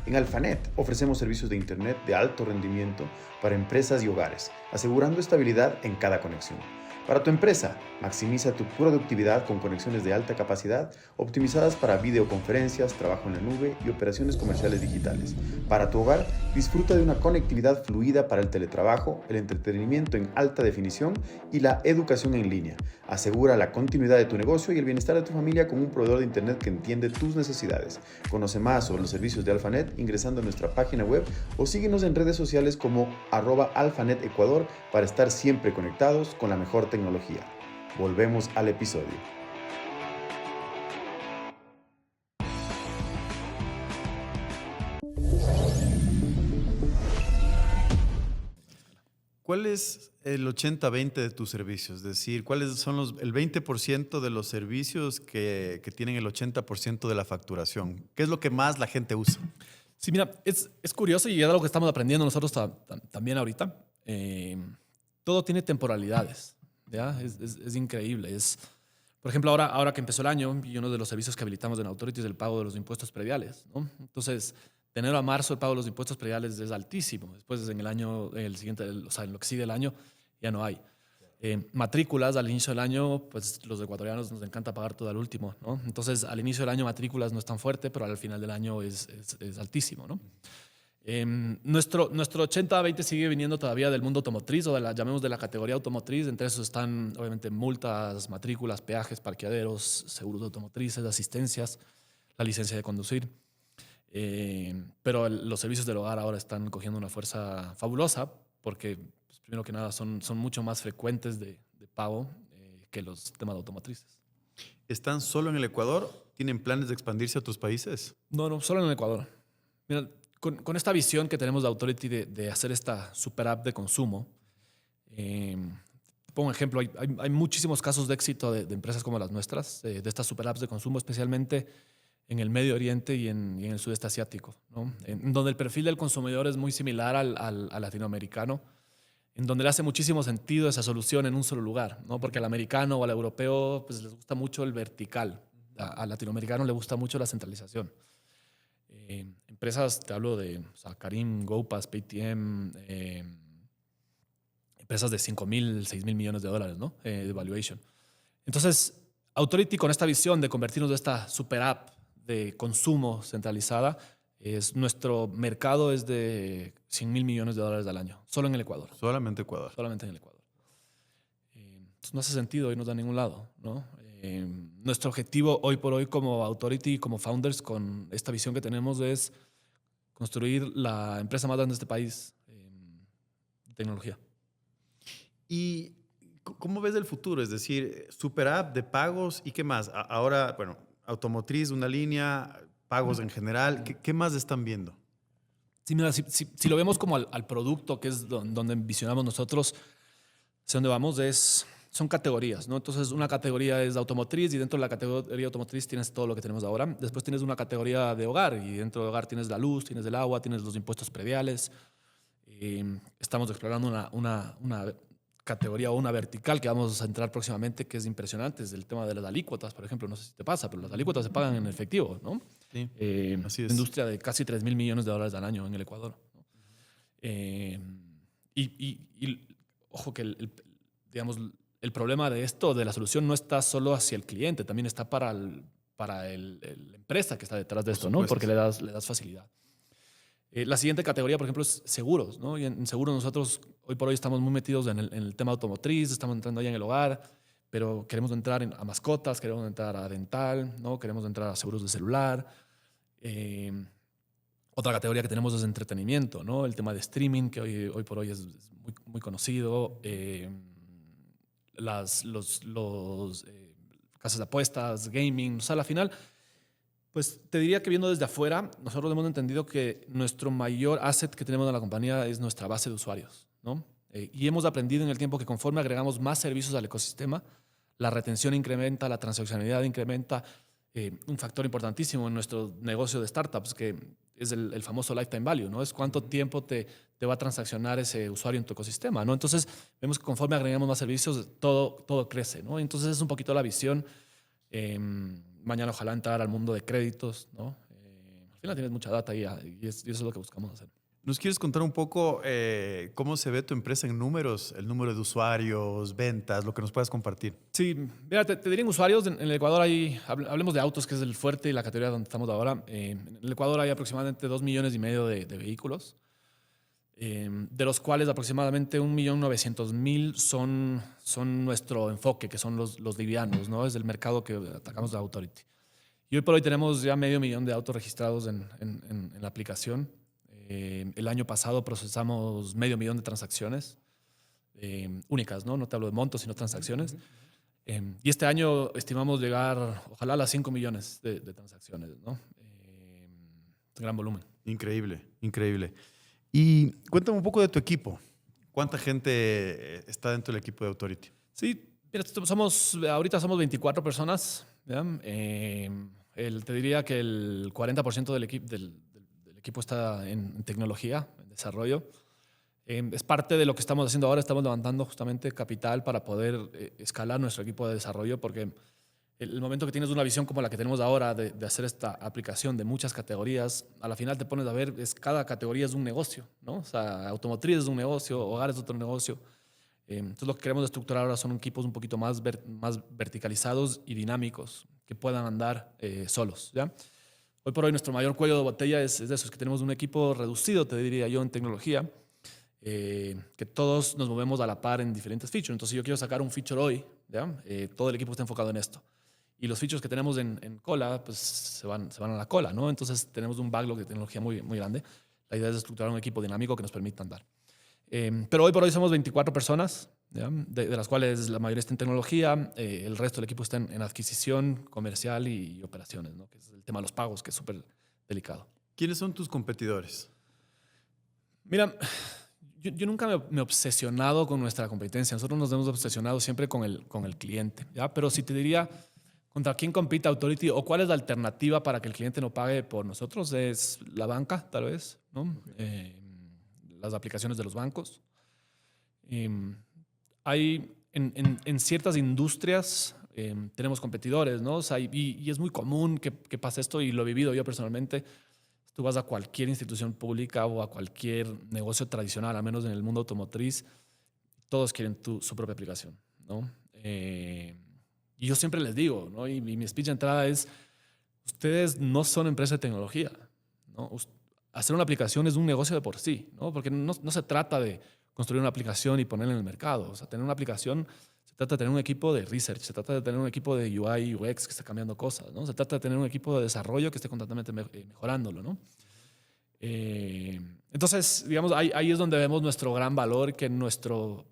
Speaker 3: En Alphanet ofrecemos servicios de Internet de alto rendimiento para empresas y hogares, asegurando estabilidad en cada conexión. Para tu empresa, maximiza tu productividad con conexiones de alta capacidad optimizadas para videoconferencias, trabajo en la nube y operaciones comerciales digitales. Para tu hogar, disfruta de una conectividad fluida para el teletrabajo, el entretenimiento en alta definición y la educación en línea. Asegura la continuidad de tu negocio y el bienestar de tu familia con un proveedor de Internet que entiende tus necesidades. Conoce más sobre los servicios de Alphanet ingresando a nuestra página web o síguenos en redes sociales como @AlphanetEcuador para estar siempre conectados con la mejor tecnología. Volvemos al episodio.
Speaker 1: ¿Cuál es el 80-20 de tus servicios? Es decir, ¿cuáles son el 20% de los servicios que tienen el 80% de la facturación? ¿Qué es lo que más la gente usa?
Speaker 2: Sí, mira, es curioso y es algo que estamos aprendiendo nosotros también ahorita. Todo tiene temporalidades, ¿ya? Es increíble. Por ejemplo, ahora que empezó el año y uno de los servicios que habilitamos en Authority es el pago de los impuestos prediales, ¿no? Entonces, de enero a marzo el pago de los impuestos prediales es altísimo. Después, en el siguiente, o sea, en lo que sigue el año, ya no hay. Matrículas al inicio del año, pues los ecuatorianos nos encanta pagar todo al último, ¿no? Entonces, al inicio del año matrículas no es tan fuerte, pero al final del año es altísimo, ¿no? Nuestro 80-20 sigue viniendo todavía del mundo automotriz o llamemos de la categoría automotriz. Entre esos están obviamente multas, matrículas, peajes, parqueaderos, seguros automotrices, asistencias, la licencia de conducir. Pero los servicios del hogar ahora están cogiendo una fuerza fabulosa porque, pues, primero que nada, son mucho más frecuentes de pago que los temas de automotrices.
Speaker 1: ¿Están solo en el Ecuador? ¿Tienen planes de expandirse a otros países?
Speaker 2: No, solo en el Ecuador. Mira, con esta visión que tenemos de Authority de hacer esta super app de consumo, te pongo un ejemplo, hay muchísimos casos de éxito de empresas como las nuestras, de estas super apps de consumo, especialmente en el Medio Oriente y en el sudeste asiático, ¿no? En donde el perfil del consumidor es muy similar al latinoamericano, en donde le hace muchísimo sentido esa solución en un solo lugar, ¿no? Porque al americano o al europeo pues, les gusta mucho el vertical, al latinoamericano le gusta mucho la centralización. Empresas, te hablo de Careem, GoPass, Paytm, empresas de 5.000, 6.000 millones de dólares, ¿no? De valuation. Entonces, Authority, con esta visión de convertirnos de esta super app de consumo centralizada, nuestro mercado es de 100.000 millones de dólares al año, solo en el Ecuador.
Speaker 1: Solamente Ecuador.
Speaker 2: Solamente en el Ecuador. Entonces no hace sentido irnos a ningún lado, ¿no? Nuestro objetivo hoy por hoy como Authority, como founders, con esta visión que tenemos es construir la empresa más grande de este país en tecnología.
Speaker 1: ¿Y cómo ves el futuro? Es decir, super app de pagos y qué más. Ahora, bueno, automotriz, una línea, pagos en general. ¿Qué más están viendo?
Speaker 2: Sí, mira, si lo vemos como al producto, que es donde visionamos nosotros, hacia dónde vamos, son categorías, ¿no? Entonces, una categoría es automotriz y dentro de la categoría automotriz tienes todo lo que tenemos ahora. Después tienes una categoría de hogar y dentro de hogar tienes la luz, tienes el agua, tienes los impuestos prediales. Estamos explorando una categoría o una vertical que vamos a entrar próximamente que es impresionante, es el tema de las alícuotas, por ejemplo. No sé si te pasa, pero las alícuotas se pagan en efectivo, ¿no?
Speaker 1: Sí, así es.
Speaker 2: Industria de casi 3.000 millones de dólares al año en el Ecuador, ¿no? Y ojo que digamos, el problema de esto, de la solución, no está solo hacia el cliente, también está para la empresa que está detrás de esto, ¿no? Porque le das facilidad. La siguiente categoría, por ejemplo, es seguros, ¿no? Y en seguros nosotros hoy por hoy estamos muy metidos en el tema automotriz, estamos entrando ahí en el hogar, pero queremos entrar a mascotas, queremos entrar a dental, ¿no? Queremos entrar a seguros de celular. Otra categoría que tenemos es entretenimiento, ¿no? El tema de streaming, que hoy por hoy es muy, muy conocido. Casas de apuestas, gaming. O sea, al final, pues te diría que viendo desde afuera, nosotros hemos entendido que nuestro mayor asset que tenemos en la compañía es nuestra base de usuarios, ¿no? Y hemos aprendido en el tiempo que conforme agregamos más servicios al ecosistema, la retención incrementa, la transaccionalidad incrementa. Un factor importantísimo en nuestro negocio de startups, que es el famoso lifetime value, ¿no? Es cuánto tiempo te va a transaccionar ese usuario en tu ecosistema, ¿no? Entonces, vemos que conforme agregamos más servicios, todo crece, ¿no? Entonces, es un poquito la visión. Mañana, ojalá entrar al mundo de créditos, ¿no? Al final tienes mucha data y eso es lo que buscamos hacer.
Speaker 1: ¿Nos quieres contar un poco cómo se ve tu empresa en números, el número de usuarios, ventas, lo que nos puedas compartir?
Speaker 2: Sí, mira, te diría en usuarios. En el Ecuador hablemos de autos, que es el fuerte y la categoría donde estamos ahora. En el Ecuador hay aproximadamente 2,5 millones de vehículos, de los cuales aproximadamente 1.900.000 son nuestro enfoque, que son los livianos, ¿no? Es el mercado que atacamos de Authority. Y hoy por hoy tenemos ya 500.000 de autos registrados en la aplicación. El año pasado procesamos 500.000 de transacciones únicas, ¿no? No te hablo de montos, sino transacciones. Y este año estimamos llegar, ojalá, a las 5 millones de transacciones, ¿no? Gran volumen.
Speaker 1: Increíble, increíble. Y cuéntame un poco de tu equipo. ¿Cuánta gente está dentro del equipo de Authority?
Speaker 2: Sí, mira, ahorita somos 24 personas, ¿ya? Te diría que el 40% del equipo está en tecnología, en desarrollo. Es parte de lo que estamos haciendo ahora. Estamos levantando justamente capital para poder escalar nuestro equipo de desarrollo, porque el momento que tienes una visión como la que tenemos ahora de hacer esta aplicación de muchas categorías, a la final te pones a ver, cada categoría es un negocio, ¿no? O sea, automotriz es un negocio, hogar es otro negocio. Entonces lo que queremos estructurar ahora son equipos un poquito más verticalizados y dinámicos, que puedan andar solos, ¿ya? Hoy por hoy nuestro mayor cuello de botella es de eso, es que tenemos un equipo reducido, te diría yo, en tecnología, que todos nos movemos a la par en diferentes features. Entonces, si yo quiero sacar un feature hoy, ¿ya? Todo el equipo está enfocado en esto. Y los features que tenemos en cola, pues se van a la cola, ¿no? Entonces tenemos un backlog de tecnología muy, muy grande. La idea es estructurar un equipo dinámico que nos permita andar. Pero hoy por hoy somos 24 personas, ¿ya? De las cuales la mayoría está en tecnología, el resto del equipo está en adquisición, comercial y operaciones, ¿no? Que es el tema de los pagos, que es súper delicado.
Speaker 1: ¿Quiénes son tus competidores?
Speaker 2: Mira, yo nunca me he obsesionado con nuestra competencia. Nosotros nos hemos obsesionado siempre con el cliente, ¿ya? Pero si te diría, ¿contra quién compite Authority o cuál es la alternativa para que el cliente no pague por nosotros? Es la banca, tal vez, ¿no? Las aplicaciones de los bancos. Hay en ciertas industrias tenemos competidores, ¿no? O sea, y es muy común que pase esto, y lo he vivido yo personalmente. Tú vas a cualquier institución pública o a cualquier negocio tradicional, al menos en el mundo automotriz, todos quieren su propia aplicación, ¿no? Y yo siempre les digo, ¿no? Y mi speech de entrada es, ustedes no son empresa de tecnología, ¿no? Hacer una aplicación es un negocio de por sí, ¿no? Porque no se trata de construir una aplicación y ponerla en el mercado. O sea, tener una aplicación se trata de tener un equipo de research, se trata de tener un equipo de UI, UX que esté cambiando cosas, ¿no? Se trata de tener un equipo de desarrollo que esté constantemente mejorándolo, ¿no? Entonces, digamos, ahí es donde vemos nuestro gran valor, que nuestro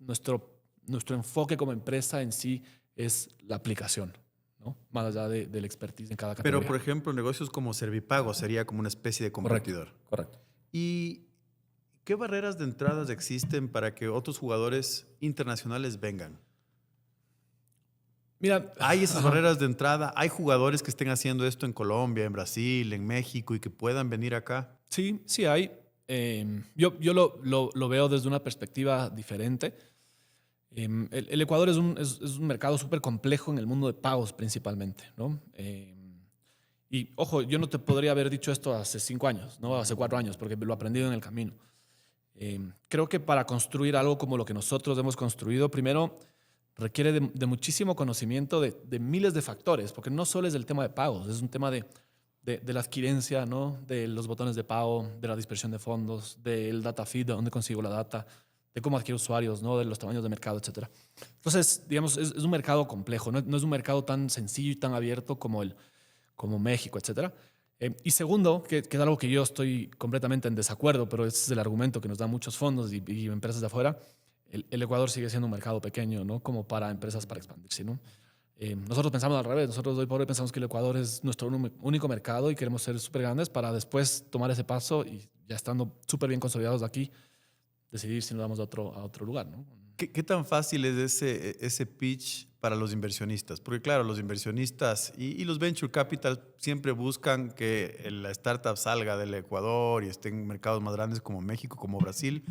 Speaker 2: enfoque como empresa en sí es la aplicación, ¿no? Más allá del expertise en cada categoría.
Speaker 1: Pero, por ejemplo, negocios como Servipago sería como una especie de competidor.
Speaker 2: Correcto.
Speaker 1: ¿Y qué barreras de entradas existen para que otros jugadores internacionales vengan?
Speaker 2: Mira,
Speaker 1: ¿Hay esas barreras de entrada? ¿Hay jugadores que estén haciendo esto en Colombia, en Brasil, en México y que puedan venir acá?
Speaker 2: Sí hay. Yo lo veo desde una perspectiva diferente. El Ecuador es un mercado súper complejo en el mundo de pagos principalmente, ¿no? Y ojo, yo no te podría haber dicho esto hace 5 años, ¿no? Hace 4 años, porque lo he aprendido en el camino. Creo que para construir algo como lo que nosotros hemos construido, primero requiere de muchísimo conocimiento de miles de factores, porque no solo es el tema de pagos, es un tema de la adquirencia, ¿no? De los botones de pago, de la dispersión de fondos, del data feed, de dónde consigo la data, de cómo adquiero usuarios, ¿no? De los tamaños de mercado, etc. Entonces, digamos, es un mercado complejo, no es un mercado tan sencillo y tan abierto como México, etc. Y segundo, que es algo que yo estoy completamente en desacuerdo, pero ese es el argumento que nos dan muchos fondos y empresas de afuera, el Ecuador sigue siendo un mercado pequeño, ¿no? Como para empresas para expandirse, ¿no? Nosotros pensamos al revés. Nosotros hoy por hoy pensamos que el Ecuador es nuestro único mercado y queremos ser súper grandes para después tomar ese paso y ya estando súper bien consolidados aquí, decidir si nos vamos a otro lugar, ¿no?
Speaker 1: ¿Qué tan fácil es ese pitch para los inversionistas? Porque claro, los inversionistas y los venture capital siempre buscan que la startup salga del Ecuador y esté en mercados más grandes como México, como Brasil.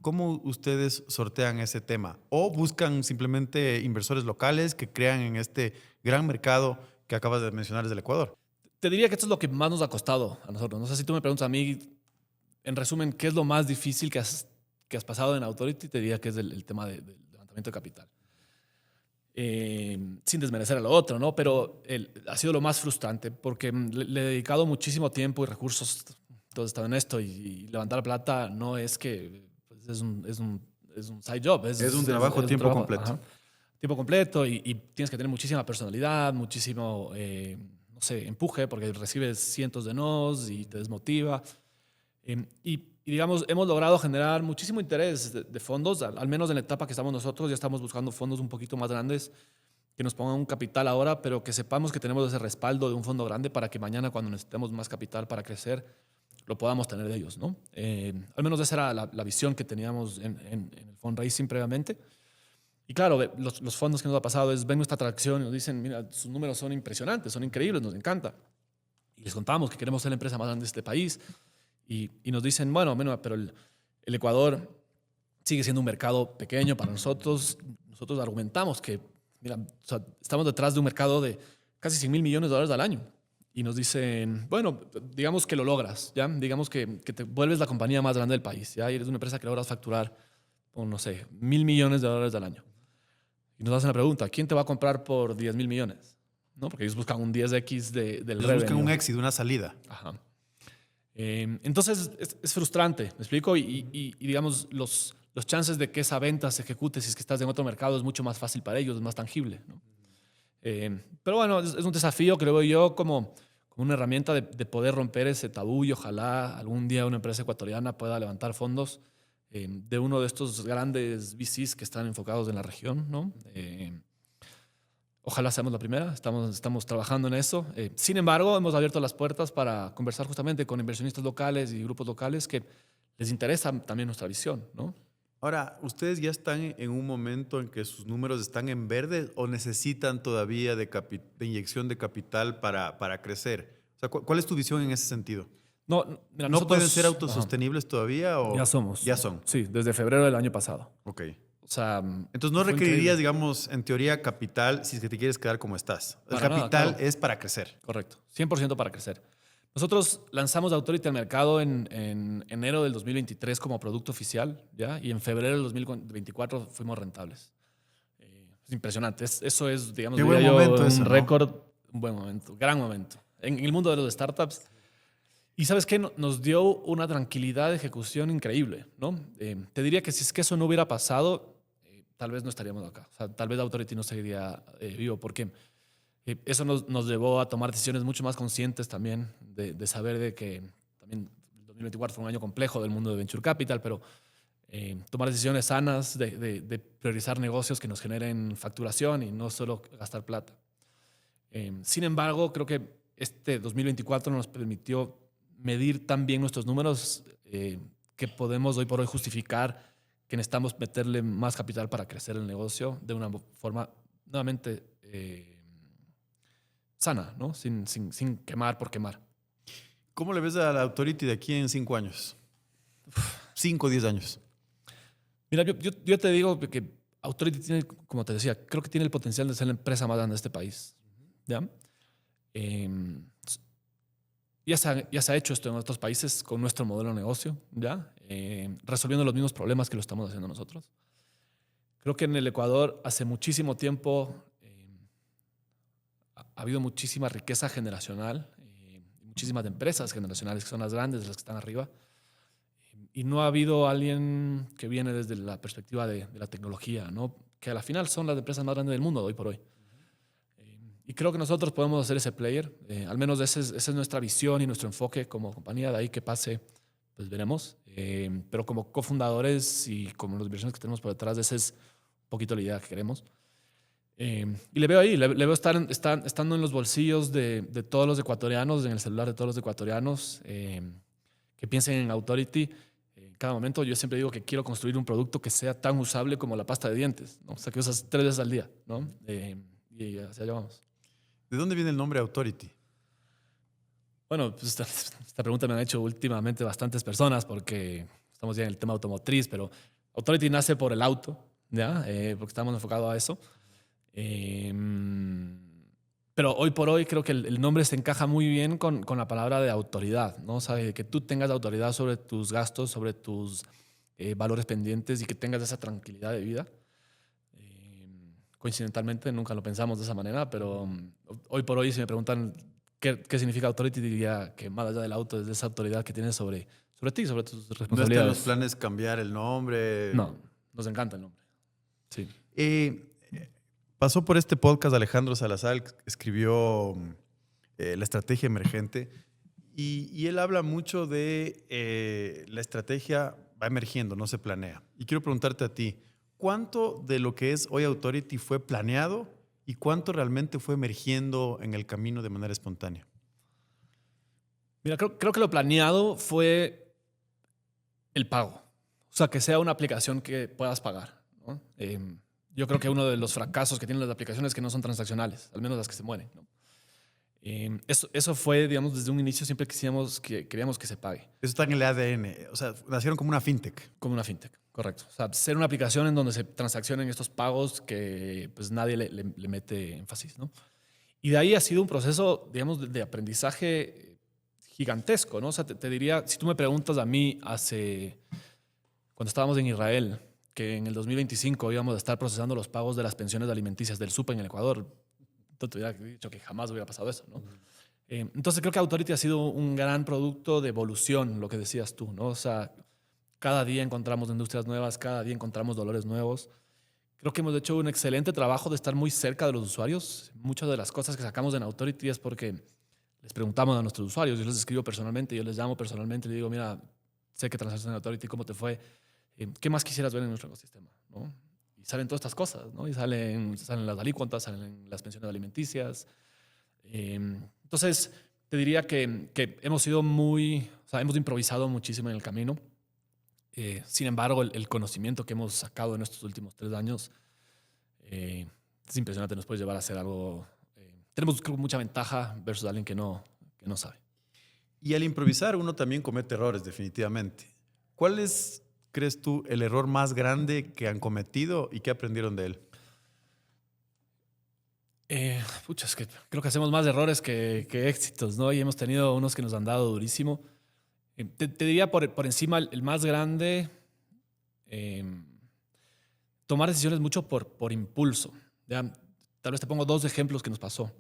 Speaker 1: ¿Cómo ustedes sortean ese tema? ¿O buscan simplemente inversores locales que crean en este gran mercado que acabas de mencionar desde el Ecuador?
Speaker 2: Te diría que esto es lo que más nos ha costado a nosotros. No sé si tú me preguntas a mí, en resumen, ¿qué es lo más difícil que has pasado en Authority? Te diría que es el tema del levantamiento de capital. Sin desmerecer a lo otro, ¿no? Pero ha sido lo más frustrante porque le he dedicado muchísimo tiempo y recursos. Todo he estado en esto y levantar plata no es que pues, es un side job. Es
Speaker 1: un trabajo a tiempo completo.
Speaker 2: Ajá, tiempo completo y tienes que tener muchísima personalidad, muchísimo, no sé, empuje porque recibes cientos de nos y te desmotiva. Y digamos, hemos logrado generar muchísimo interés de fondos, al menos en la etapa que estamos nosotros. Ya estamos buscando fondos un poquito más grandes que nos pongan un capital ahora, pero que sepamos que tenemos ese respaldo de un fondo grande para que mañana, cuando necesitemos más capital para crecer, lo podamos tener de ellos, ¿no? Al menos esa era la visión que teníamos en el fundraising previamente. Y claro, los fondos que nos ha pasado ven nuestra atracción y nos dicen, mira, sus números son impresionantes, son increíbles, nos encanta. Y les contamos que queremos ser la empresa más grande de este país. Y nos dicen, bueno, pero el Ecuador sigue siendo un mercado pequeño para nosotros. Nosotros argumentamos que, mira, o sea, estamos detrás de un mercado de casi $100 mil millones al año. Y nos dicen, bueno, digamos que lo logras, ¿ya? Digamos que te vuelves la compañía más grande del país, ¿ya? Y eres una empresa que logras facturar, no sé, $1.000 millones al año. Y nos hacen la pregunta, ¿quién te va a comprar por 10 mil millones? ¿No? Porque ellos buscan un 10x del revenue.
Speaker 1: Buscan un éxito, una salida.
Speaker 2: Ajá. Entonces es frustrante, ¿me explico? Y digamos, los chances de que esa venta se ejecute si es que estás en otro mercado es mucho más fácil para ellos, es más tangible, ¿no? Pero bueno, es un desafío que lo veo yo como una herramienta de poder romper ese tabú y ojalá algún día una empresa ecuatoriana pueda levantar fondos de uno de estos grandes VCs que están enfocados en la región, ¿no? Ojalá seamos la primera, estamos trabajando en eso. Sin embargo, hemos abierto las puertas para conversar justamente con inversionistas locales y grupos locales que les interesa también nuestra visión, ¿no?
Speaker 1: Ahora, ¿ustedes ya están en un momento en que sus números están en verde o necesitan todavía de inyección de capital para crecer? O sea, ¿cuál es tu visión en ese sentido?
Speaker 2: No, mira,
Speaker 1: ¿No pueden ser
Speaker 2: ajá,
Speaker 1: autosostenibles todavía o
Speaker 2: ya somos.
Speaker 1: ya son?
Speaker 2: Sí, desde febrero del año pasado.
Speaker 1: Ok.
Speaker 2: O sea,
Speaker 1: Entonces no
Speaker 2: fue
Speaker 1: requerirías,
Speaker 2: increíble.
Speaker 1: digamos, en teoría, capital si es que te quieres quedar como estás. El
Speaker 2: Para nada,
Speaker 1: capital
Speaker 2: claro.
Speaker 1: es para crecer.
Speaker 2: Correcto, 100% para crecer. Nosotros lanzamos Authority al mercado en enero del 2023 como producto oficial, ¿ya? Y en febrero del 2024 fuimos rentables. Es impresionante. Eso es, digamos,
Speaker 1: Qué
Speaker 2: diría
Speaker 1: buen
Speaker 2: yo,
Speaker 1: momento
Speaker 2: un
Speaker 1: ese, ¿no?
Speaker 2: récord, un buen momento, gran momento. En el mundo de los startups. Y ¿sabes qué? Nos dio una tranquilidad de ejecución increíble, ¿no? Te diría que si es que eso no hubiera pasado, tal vez no estaríamos acá. O sea, tal vez Authority no seguiría vivo. ¿Por qué? Eso nos llevó a tomar decisiones mucho más conscientes también, de saber de que también el 2024 fue un año complejo del mundo de Venture Capital, pero tomar decisiones sanas de priorizar negocios que nos generen facturación y no solo gastar plata. Sin embargo, creo que este 2024 nos permitió medir tan bien nuestros números que podemos hoy por hoy justificar que necesitamos meterle más capital para crecer el negocio de una forma nuevamente sana, ¿no? Sin quemar por quemar.
Speaker 1: ¿Cómo le ves a la Authority de aquí en 5 años? 5 o 10 años.
Speaker 2: Mira, yo te digo que Authority tiene, como te decía, creo que tiene el potencial de ser la empresa más grande de este país. ¿Ya? Ya se ha hecho esto en otros países con nuestro modelo de negocio, ¿ya? Resolviendo los mismos problemas que lo estamos haciendo nosotros. Creo que en el Ecuador hace muchísimo tiempo ha habido muchísima riqueza generacional, muchísimas empresas generacionales que son las grandes, las que están arriba, y no ha habido alguien que viene desde la perspectiva de la tecnología, ¿no? Que a la final son las empresas más grandes del mundo hoy por hoy. Y creo que nosotros podemos hacer ese player, al menos esa es nuestra visión y nuestro enfoque como compañía. De ahí que pase, pues veremos. Pero como cofundadores y como las inversiones que tenemos por detrás, esa es un poquito la idea que queremos. Y le veo ahí, le veo estando en los bolsillos de todos los ecuatorianos, en el celular de todos los ecuatorianos, que piensen en Authority. En cada momento yo siempre digo que quiero construir un producto que sea tan usable como la pasta de dientes, ¿no? O sea, que usas 3 veces al día, ¿no? Y hacia allá vamos.
Speaker 1: ¿De dónde viene el nombre Authority?
Speaker 2: Bueno, pues esta pregunta me han hecho últimamente bastantes personas porque estamos ya en el tema automotriz, pero Authority nace por el auto, ¿ya? Porque estamos enfocados a eso. Pero hoy por hoy creo que el nombre se encaja muy bien con la palabra de autoridad, ¿no? O sea, que tú tengas autoridad sobre tus gastos, sobre tus valores pendientes y que tengas esa tranquilidad de vida. Coincidentalmente nunca lo pensamos de esa manera, pero hoy por hoy si me preguntan qué significa Authority, diría que más allá del auto es esa autoridad que tienes sobre ti, sobre tus
Speaker 1: ¿No está en
Speaker 2: responsabilidades.
Speaker 1: los planes cambiar el nombre?
Speaker 2: No, nos encanta el nombre. Sí.
Speaker 1: Pasó por este podcast Alejandro Salazar, escribió La Estrategia Emergente y él habla mucho de la estrategia va emergiendo, no se planea. Y quiero preguntarte a ti, ¿cuánto de lo que es hoy Authority fue planeado y cuánto realmente fue emergiendo en el camino de manera espontánea?
Speaker 2: Mira, creo que lo planeado fue el pago. O sea, que sea una aplicación que puedas pagar, ¿no? Yo creo que uno de los fracasos que tienen las aplicaciones es que no son transaccionales, al menos las que se mueren, ¿no? Eso fue, digamos, desde un inicio siempre queríamos que se pague.
Speaker 1: Eso está en el ADN, o sea, nacieron como una fintech.
Speaker 2: Como una fintech, correcto. O sea, ser una aplicación en donde se transaccionen estos pagos que pues nadie le mete énfasis, ¿no? Y de ahí ha sido un proceso, digamos, de aprendizaje gigantesco, ¿no? O sea, te diría, si tú me preguntas a mí cuando estábamos en Israel, que en el 2025 íbamos a estar procesando los pagos de las pensiones alimenticias del SUPE en el Ecuador, te hubiera dicho que jamás hubiera pasado eso, ¿no? Entonces creo que Authority ha sido un gran producto de evolución, lo que decías tú, ¿no? O sea, cada día encontramos industrias nuevas, cada día encontramos dolores nuevos Creo que hemos hecho un excelente trabajo de estar muy cerca de los usuarios. Muchas de las cosas que sacamos en Authority es porque les preguntamos a nuestros usuarios. Yo les escribo personalmente, yo les llamo personalmente y les digo, mira, sé que transaccionaste en Authority, ¿cómo te fue? ¿Qué más quisieras ver en nuestro ecosistema? ¿No? Y salen todas estas cosas, ¿no? Y salen las alícuotas, salen las pensiones alimenticias. Entonces, te diría que hemos sido hemos improvisado muchísimo en el camino. Sin embargo, el conocimiento que hemos sacado en estos últimos 3 años es impresionante, nos puede llevar a hacer algo. Tenemos, creo, mucha ventaja versus alguien que no sabe.
Speaker 1: Y al improvisar uno también comete errores, definitivamente. ¿Cuál es, crees tú, el error más grande que han cometido y qué aprendieron de él?
Speaker 2: Es que creo que hacemos más errores que éxitos, ¿no? Y hemos tenido unos que nos han dado durísimo. Te diría por encima el más grande, tomar decisiones mucho por impulso. ¿Ya? Tal vez te pongo 2 ejemplos que nos pasó.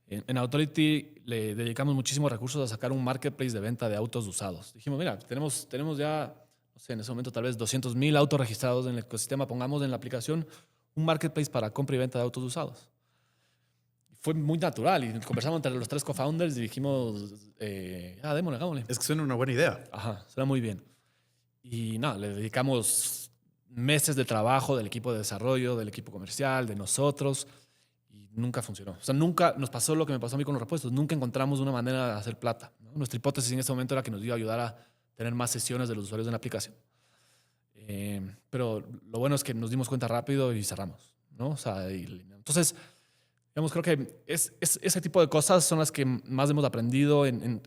Speaker 2: En Authority le dedicamos muchísimos recursos a sacar un marketplace de venta de autos usados. Dijimos, mira, tenemos ya, no sé, en ese momento tal vez 200,000 autos registrados en el ecosistema. Pongamos en la aplicación un marketplace para compra y venta de autos usados. Fue muy natural y conversamos entre los 3 co-founders y dijimos, démosle, hagámosle.
Speaker 1: Es que suena una buena idea.
Speaker 2: Ajá, suena muy bien. Y nada, le dedicamos meses de trabajo del equipo de desarrollo, del equipo comercial, de nosotros, y nunca funcionó. O sea, nunca nos pasó lo que me pasó a mí con los repuestos. Nunca encontramos una manera de hacer plata, ¿no? Nuestra hipótesis en ese momento era que nos iba a ayudar a tener más sesiones de los usuarios en la aplicación. Pero lo bueno es que nos dimos cuenta rápido y cerramos, ¿no? O sea, entonces, digamos, creo que ese tipo de cosas son las que más hemos aprendido en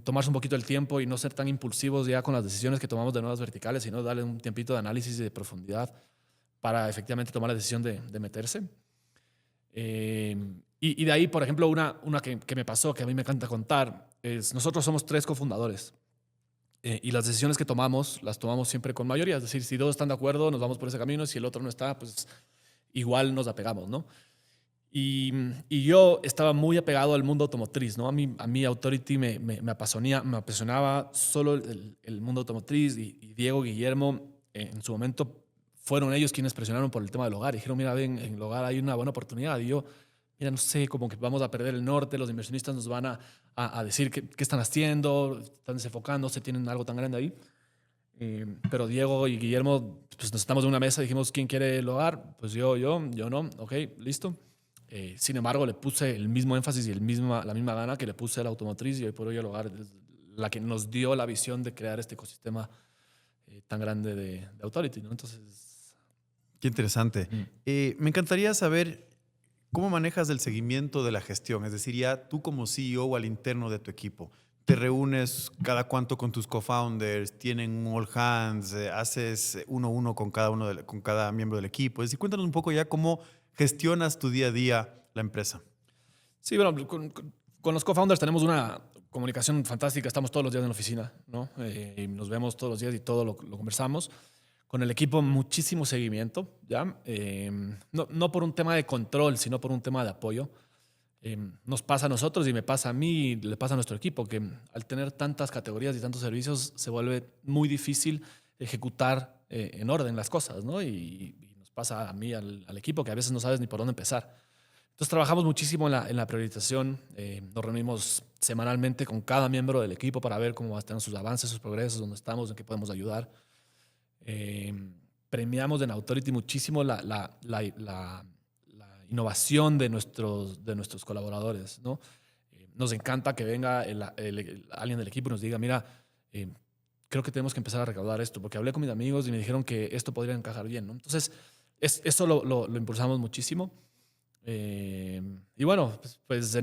Speaker 2: tomarse un poquito el tiempo y no ser tan impulsivos ya con las decisiones que tomamos de nuevas verticales, sino darle un tiempito de análisis y de profundidad para efectivamente tomar la decisión de meterse. Y de ahí, por ejemplo, una que me pasó, que a mí me encanta contar, es nosotros somos 3 cofundadores y las decisiones que tomamos, las tomamos siempre con mayoría. Es decir, si 2 están de acuerdo, nos vamos por ese camino. Si el otro no está, pues igual nos apegamos, ¿no? Y yo estaba muy apegado al mundo automotriz, ¿no? A mí Authority me apasionaba solo el mundo automotriz y Diego, Guillermo, en su momento fueron ellos quienes presionaron por el tema del hogar. Y dijeron, mira, ven, en el hogar hay una buena oportunidad. Y yo, mira, no sé, como que vamos a perder el norte, los inversionistas nos van a decir qué están haciendo, están desenfocándose, tienen algo tan grande ahí. Pero Diego y Guillermo, pues nos sentamos en una mesa y dijimos, ¿quién quiere el hogar? Pues yo no, ok, listo. Sin embargo, le puse el mismo énfasis y la misma gana que le puse a la automotriz y hoy por hoy el hogar es la que nos dio la visión de crear este ecosistema tan grande de Authority, ¿no? Entonces...
Speaker 1: Qué interesante. Me encantaría saber cómo manejas el seguimiento de la gestión. Es decir, ya tú como CEO al interno de tu equipo, ¿te reúnes cada cuánto con tus co-founders? ¿Tienen un all hands? ¿Haces 1-1 con cada miembro del equipo? Es decir, cuéntanos un poco ya cómo gestionas tu día a día la empresa.
Speaker 2: Sí, bueno, con los co-founders tenemos una comunicación fantástica. Estamos todos los días en la oficina, ¿no? Y nos vemos todos los días y todo lo conversamos. Con el equipo, muchísimo seguimiento, ¿ya? No por un tema de control, sino por un tema de apoyo. Nos pasa a nosotros y me pasa a mí y le pasa a nuestro equipo, que al tener tantas categorías y tantos servicios se vuelve muy difícil ejecutar en orden las cosas, ¿no? Y nos pasa a mí, al equipo, que a veces no sabes ni por dónde empezar. Entonces trabajamos muchísimo en la priorización. Nos reunimos semanalmente con cada miembro del equipo para ver cómo están sus avances, sus progresos, dónde estamos, en qué podemos ayudar. Premiamos en Authority muchísimo la innovación de nuestros colaboradores, ¿no? Nos encanta que venga alguien del equipo y nos diga, mira, creo que tenemos que empezar a recaudar esto, porque hablé con mis amigos y me dijeron que esto podría encajar bien, ¿no? Entonces, eso lo impulsamos muchísimo. Y bueno, pues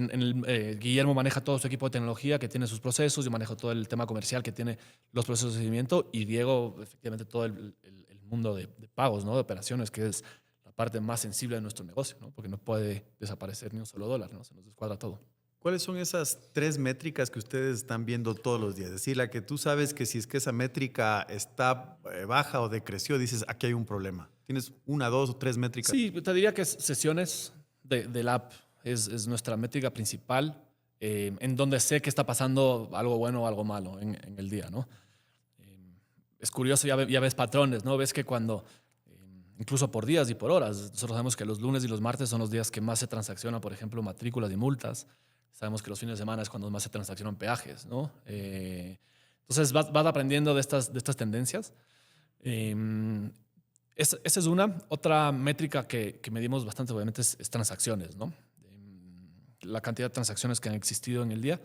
Speaker 2: Guillermo maneja todo su equipo de tecnología que tiene sus procesos, yo manejo todo el tema comercial que tiene los procesos de seguimiento y Diego efectivamente todo el mundo de pagos, ¿no? De operaciones, que es la parte más sensible de nuestro negocio, ¿no? Porque no puede desaparecer ni un solo dólar, ¿no? Se nos descuadra todo.
Speaker 1: ¿Cuáles son esas 3 métricas que ustedes están viendo todos los días? Es decir, la que tú sabes que si es que esa métrica está baja o decreció, dices, aquí hay un problema. ¿Tienes 1, 2 o 3 métricas?
Speaker 2: Sí, te diría que sesiones del app es nuestra métrica principal, en donde sé que está pasando algo bueno o algo malo en el día, ¿no? Es curioso, ya ves patrones, ¿no? Ves que cuando incluso por días y por horas. Nosotros sabemos que los lunes y los martes son los días que más se transacciona, por ejemplo, matrículas y multas. Sabemos que los fines de semana es cuando más se transaccionan peajes, ¿no? Entonces vas aprendiendo de estas tendencias. Esa es una. Otra métrica que medimos bastante, obviamente, es transacciones, ¿no? La cantidad de transacciones que han existido en el día.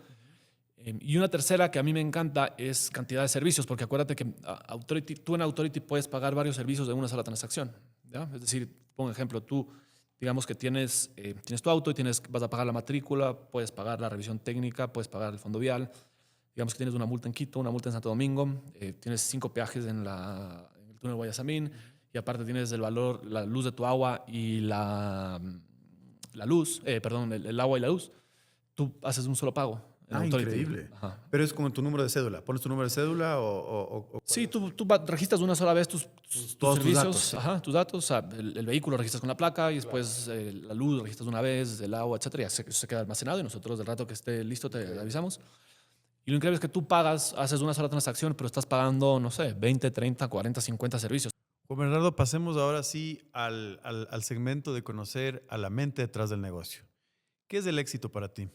Speaker 2: Y una tercera que a mí me encanta es cantidad de servicios, porque acuérdate que tú en Authority puedes pagar varios servicios de una sola transacción, ¿ya? Es decir, pongo un ejemplo, tú digamos que tienes tu auto y vas a pagar la matrícula, puedes pagar la revisión técnica, puedes pagar el fondo vial, digamos que tienes una multa en Quito, una multa en Santo Domingo, tienes 5 peajes en el túnel Guayasamín y aparte tienes el valor, la luz de tu agua y el agua y la luz, tú haces un solo pago.
Speaker 1: Increíble.
Speaker 2: Ajá.
Speaker 1: Pero es como tu número de cédula. ¿Pones tu número de cédula o
Speaker 2: Sí, tú registras una sola vez tus
Speaker 1: todos tus
Speaker 2: servicios,
Speaker 1: datos, sí.
Speaker 2: ajá, tus datos. O sea, el vehículo registras con la placa y después la luz lo registras una vez, el agua, etcétera. Y eso se queda almacenado y nosotros del rato que esté listo te avisamos. Y lo increíble es que tú haces una sola transacción, pero estás pagando, no sé, 20, 30, 40, 50 servicios.
Speaker 1: Juan Bernardo, pasemos ahora sí al segmento de conocer a la mente detrás del negocio. ¿Qué es el éxito para ti?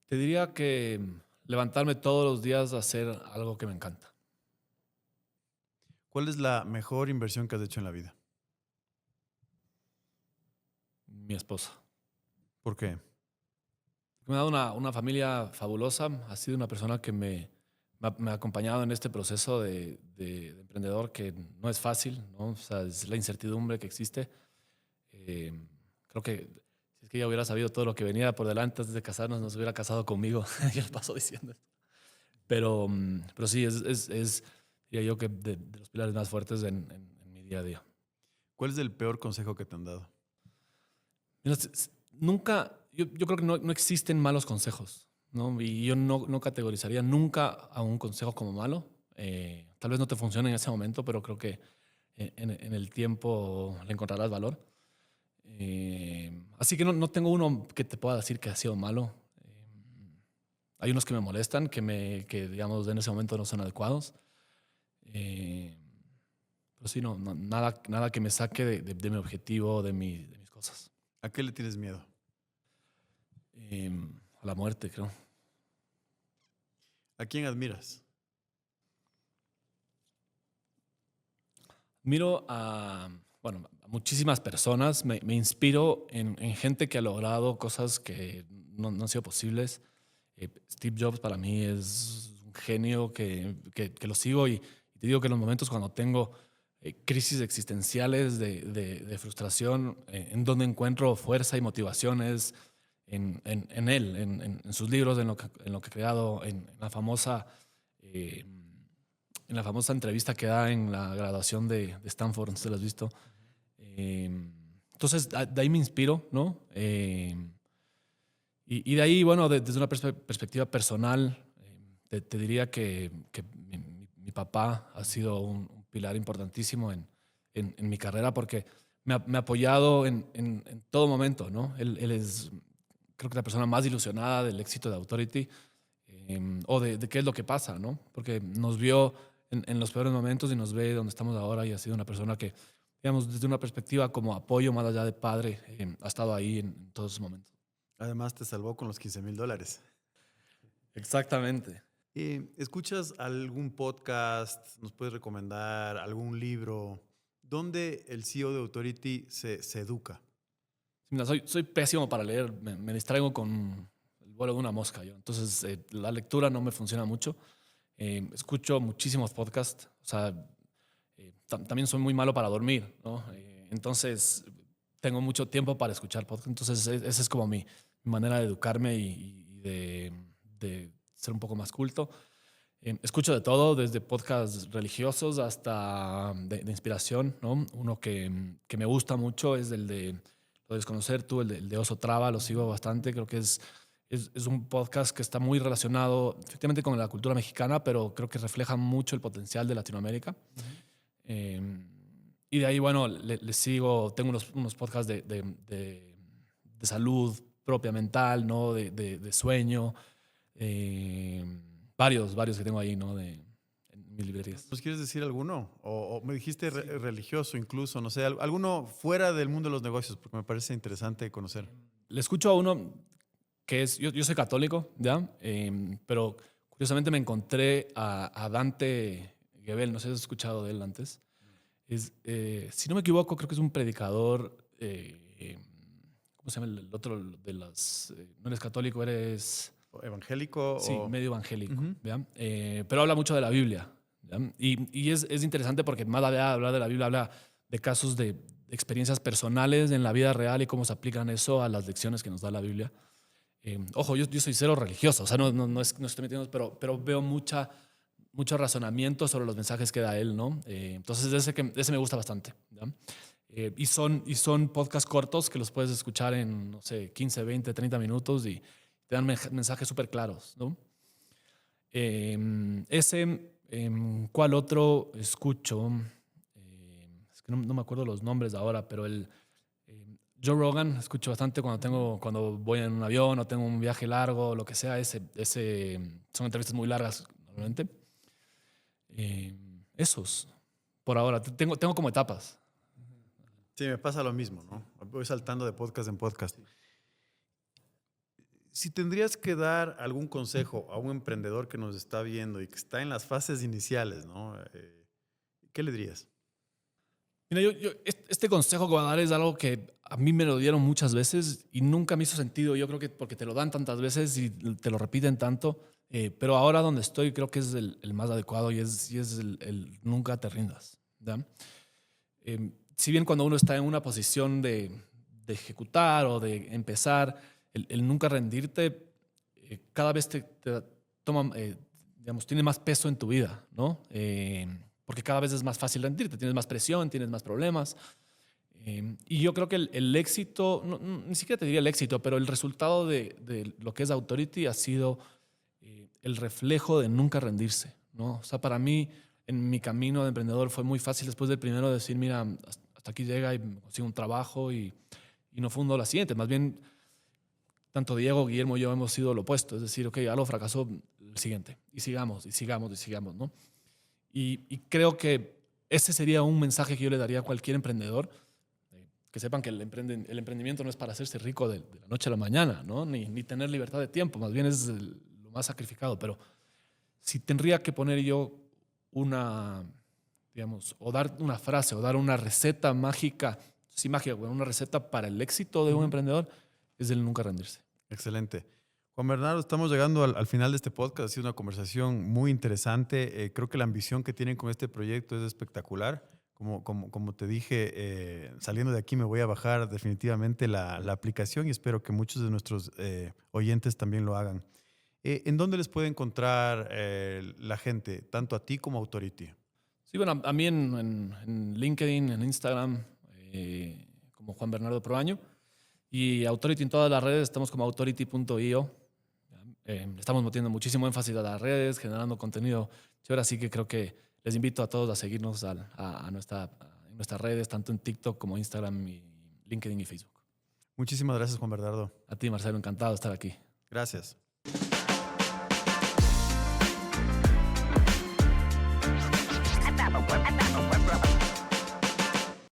Speaker 2: Te diría que levantarme todos los días a hacer algo que me encanta.
Speaker 1: ¿Cuál es la mejor inversión que has hecho en la vida?
Speaker 2: Mi esposa.
Speaker 1: ¿Por qué?
Speaker 2: Me ha dado una familia fabulosa. Ha sido una persona que me ha acompañado en este proceso de emprendedor que no es fácil, ¿no? O sea, es la incertidumbre que existe. Creo que si es que ella hubiera sabido todo lo que venía por delante antes de casarnos, nos hubiera casado conmigo. Yo le paso diciendo esto. Pero sí, diría yo que de los pilares más fuertes en mi día a día.
Speaker 1: ¿Cuál es el peor consejo que te han dado?
Speaker 2: Mira, nunca, yo creo que no existen malos consejos, ¿no? Y yo no categorizaría nunca a un consejo como malo. Tal vez no te funcione en ese momento, pero creo que en el tiempo le encontrarás valor. Así que no tengo uno que te pueda decir que ha sido malo. Hay unos que me molestan, que digamos en ese momento no son adecuados. Pero sí, nada que me saque de mi objetivo, de mis cosas.
Speaker 1: ¿A qué le tienes miedo?
Speaker 2: A la muerte, creo.
Speaker 1: ¿A quién admiras?
Speaker 2: Miro a muchísimas personas. Me inspiro en gente que ha logrado cosas que no han sido posibles. Steve Jobs para mí es un genio que lo sigo y te digo que en los momentos cuando tengo crisis existenciales de frustración, en donde encuentro fuerza y motivación es en él, en sus libros, en lo que ha creado, en la famosa entrevista que da en la graduación de Stanford, no sé si lo has visto. Entonces, de ahí me inspiro, ¿no? Y de ahí, bueno, desde una perspectiva personal, te diría que mi papá ha sido un pilar importantísimo en mi carrera porque me ha apoyado en todo momento, ¿no? Él es, creo que la persona más ilusionada del éxito de Authority o de qué es lo que pasa, ¿no? Porque nos vio en los peores momentos y nos ve donde estamos ahora y ha sido una persona que, digamos, desde una perspectiva como apoyo más allá de padre, ha estado ahí en todos esos momentos.
Speaker 1: Además, te salvó con los $15,000.
Speaker 2: Exactamente.
Speaker 1: ¿Escuchas algún podcast? ¿Nos puedes recomendar algún libro? ¿Dónde el CEO de Authority se educa?
Speaker 2: Mira, soy pésimo para leer. Me distraigo con el vuelo de una mosca. Entonces, la lectura no me funciona mucho. Escucho muchísimos podcasts. O sea, también soy muy malo para dormir, ¿no? Entonces, tengo mucho tiempo para escuchar podcasts. Entonces, esa es como mi manera de educarme y de ser un poco más culto. Escucho de todo, desde podcasts religiosos hasta de inspiración, ¿no? Uno que me gusta mucho es el de Lo Desconocer Tú, el de Oso Traba, lo sigo bastante. Creo que es un podcast que está muy relacionado efectivamente con la cultura mexicana, pero creo que refleja mucho el potencial de Latinoamérica. Y de ahí, bueno, le sigo, tengo unos podcasts de salud propia mental, ¿no? De sueño. Varios que tengo ahí, ¿no? En mis librerías.
Speaker 1: ¿Nos quieres decir alguno? O me dijiste religioso incluso, no sé, alguno fuera del mundo de los negocios, porque me parece interesante conocer.
Speaker 2: Le escucho a uno que es, yo soy católico, ¿ya? Pero curiosamente me encontré a Dante Gebel, no sé si has escuchado de él antes. Si no me equivoco, creo que es un predicador, ¿cómo se llama el otro de las? No eres católico, eres...
Speaker 1: ¿Evangélico?
Speaker 2: Sí,
Speaker 1: o...
Speaker 2: medio evangélico,
Speaker 1: Ujú.
Speaker 2: ¿ya? Pero habla mucho de la Biblia, ¿ya? Y es interesante porque más allá de hablar de la Biblia, habla de casos de experiencias personales en la vida real y cómo se aplican eso a las lecciones que nos da la Biblia. Ojo, yo soy cero religioso, o sea, no estoy metiendo, pero veo mucho razonamiento sobre los mensajes que da él, ¿no? Entonces, ese me gusta bastante, ¿ya? Y son podcasts cortos que los puedes escuchar en, no sé, 15, 20, 30 minutos y te dan mensajes súper claros, ¿no? ¿Cuál otro escucho? Es que no me acuerdo los nombres ahora, pero Joe Rogan escucho bastante cuando voy en un avión o tengo un viaje largo o lo que sea. Son entrevistas muy largas normalmente. Esos, por ahora. Tengo como etapas.
Speaker 1: Sí, me pasa lo mismo, ¿no? Voy saltando de podcast en podcast. Si tendrías que dar algún consejo a un emprendedor que nos está viendo y que está en las fases iniciales, ¿no? ¿Qué le dirías?
Speaker 2: Mira, este consejo que voy a dar es algo que a mí me lo dieron muchas veces y nunca me hizo sentido. Yo creo que porque te lo dan tantas veces y te lo repiten tanto. Pero ahora donde estoy creo que es el más adecuado y es el nunca te rindas, ¿ya? Si bien cuando uno está en una posición de ejecutar o de empezar, el nunca rendirte cada vez te toma, digamos, tiene más peso en tu vida, ¿no? Porque cada vez es más fácil rendirte, tienes más presión, tienes más problemas. Y yo creo que el éxito, ni siquiera te diría el éxito, pero el resultado de lo que es Authority ha sido el reflejo de nunca rendirse, ¿no? O sea, para mí, en mi camino de emprendedor fue muy fácil después del primero decir, mira, hasta aquí llega y consigo un trabajo y no fundo la siguiente. Más bien, tanto Diego, Guillermo y yo hemos sido lo opuesto. Es decir, ok, algo fracasó, el siguiente. Y sigamos, y sigamos, y sigamos, ¿no? Y creo que ese sería un mensaje que yo le daría a cualquier emprendedor. Que sepan que el emprendimiento no es para hacerse rico de la noche a la mañana, ¿no? Ni tener libertad de tiempo. Más bien es lo más sacrificado. Pero si tendría que poner yo digamos, o dar una frase o dar una receta mágica, sí mágica, bueno, una receta para el éxito de un emprendedor, es el nunca rendirse.
Speaker 1: Excelente. Juan Bernardo, estamos llegando al final de este podcast. Ha sido una conversación muy interesante. Creo que la ambición que tienen con este proyecto es espectacular. Como te dije, saliendo de aquí me voy a bajar definitivamente la aplicación y espero que muchos de nuestros oyentes también lo hagan. ¿En dónde les puede encontrar la gente, tanto a ti como a Authority?
Speaker 2: Sí, bueno, a mí en LinkedIn, en Instagram, como Juan Bernardo Proaño, y Authority en todas las redes, estamos como authority.io. Estamos metiendo muchísimo énfasis a las redes, generando contenido chévere, así que creo que les invito a todos a seguirnos en nuestras redes, tanto en TikTok como Instagram, y LinkedIn y Facebook.
Speaker 1: Muchísimas gracias, Juan Bernardo.
Speaker 2: A ti, Marcelo, encantado de estar aquí.
Speaker 1: Gracias.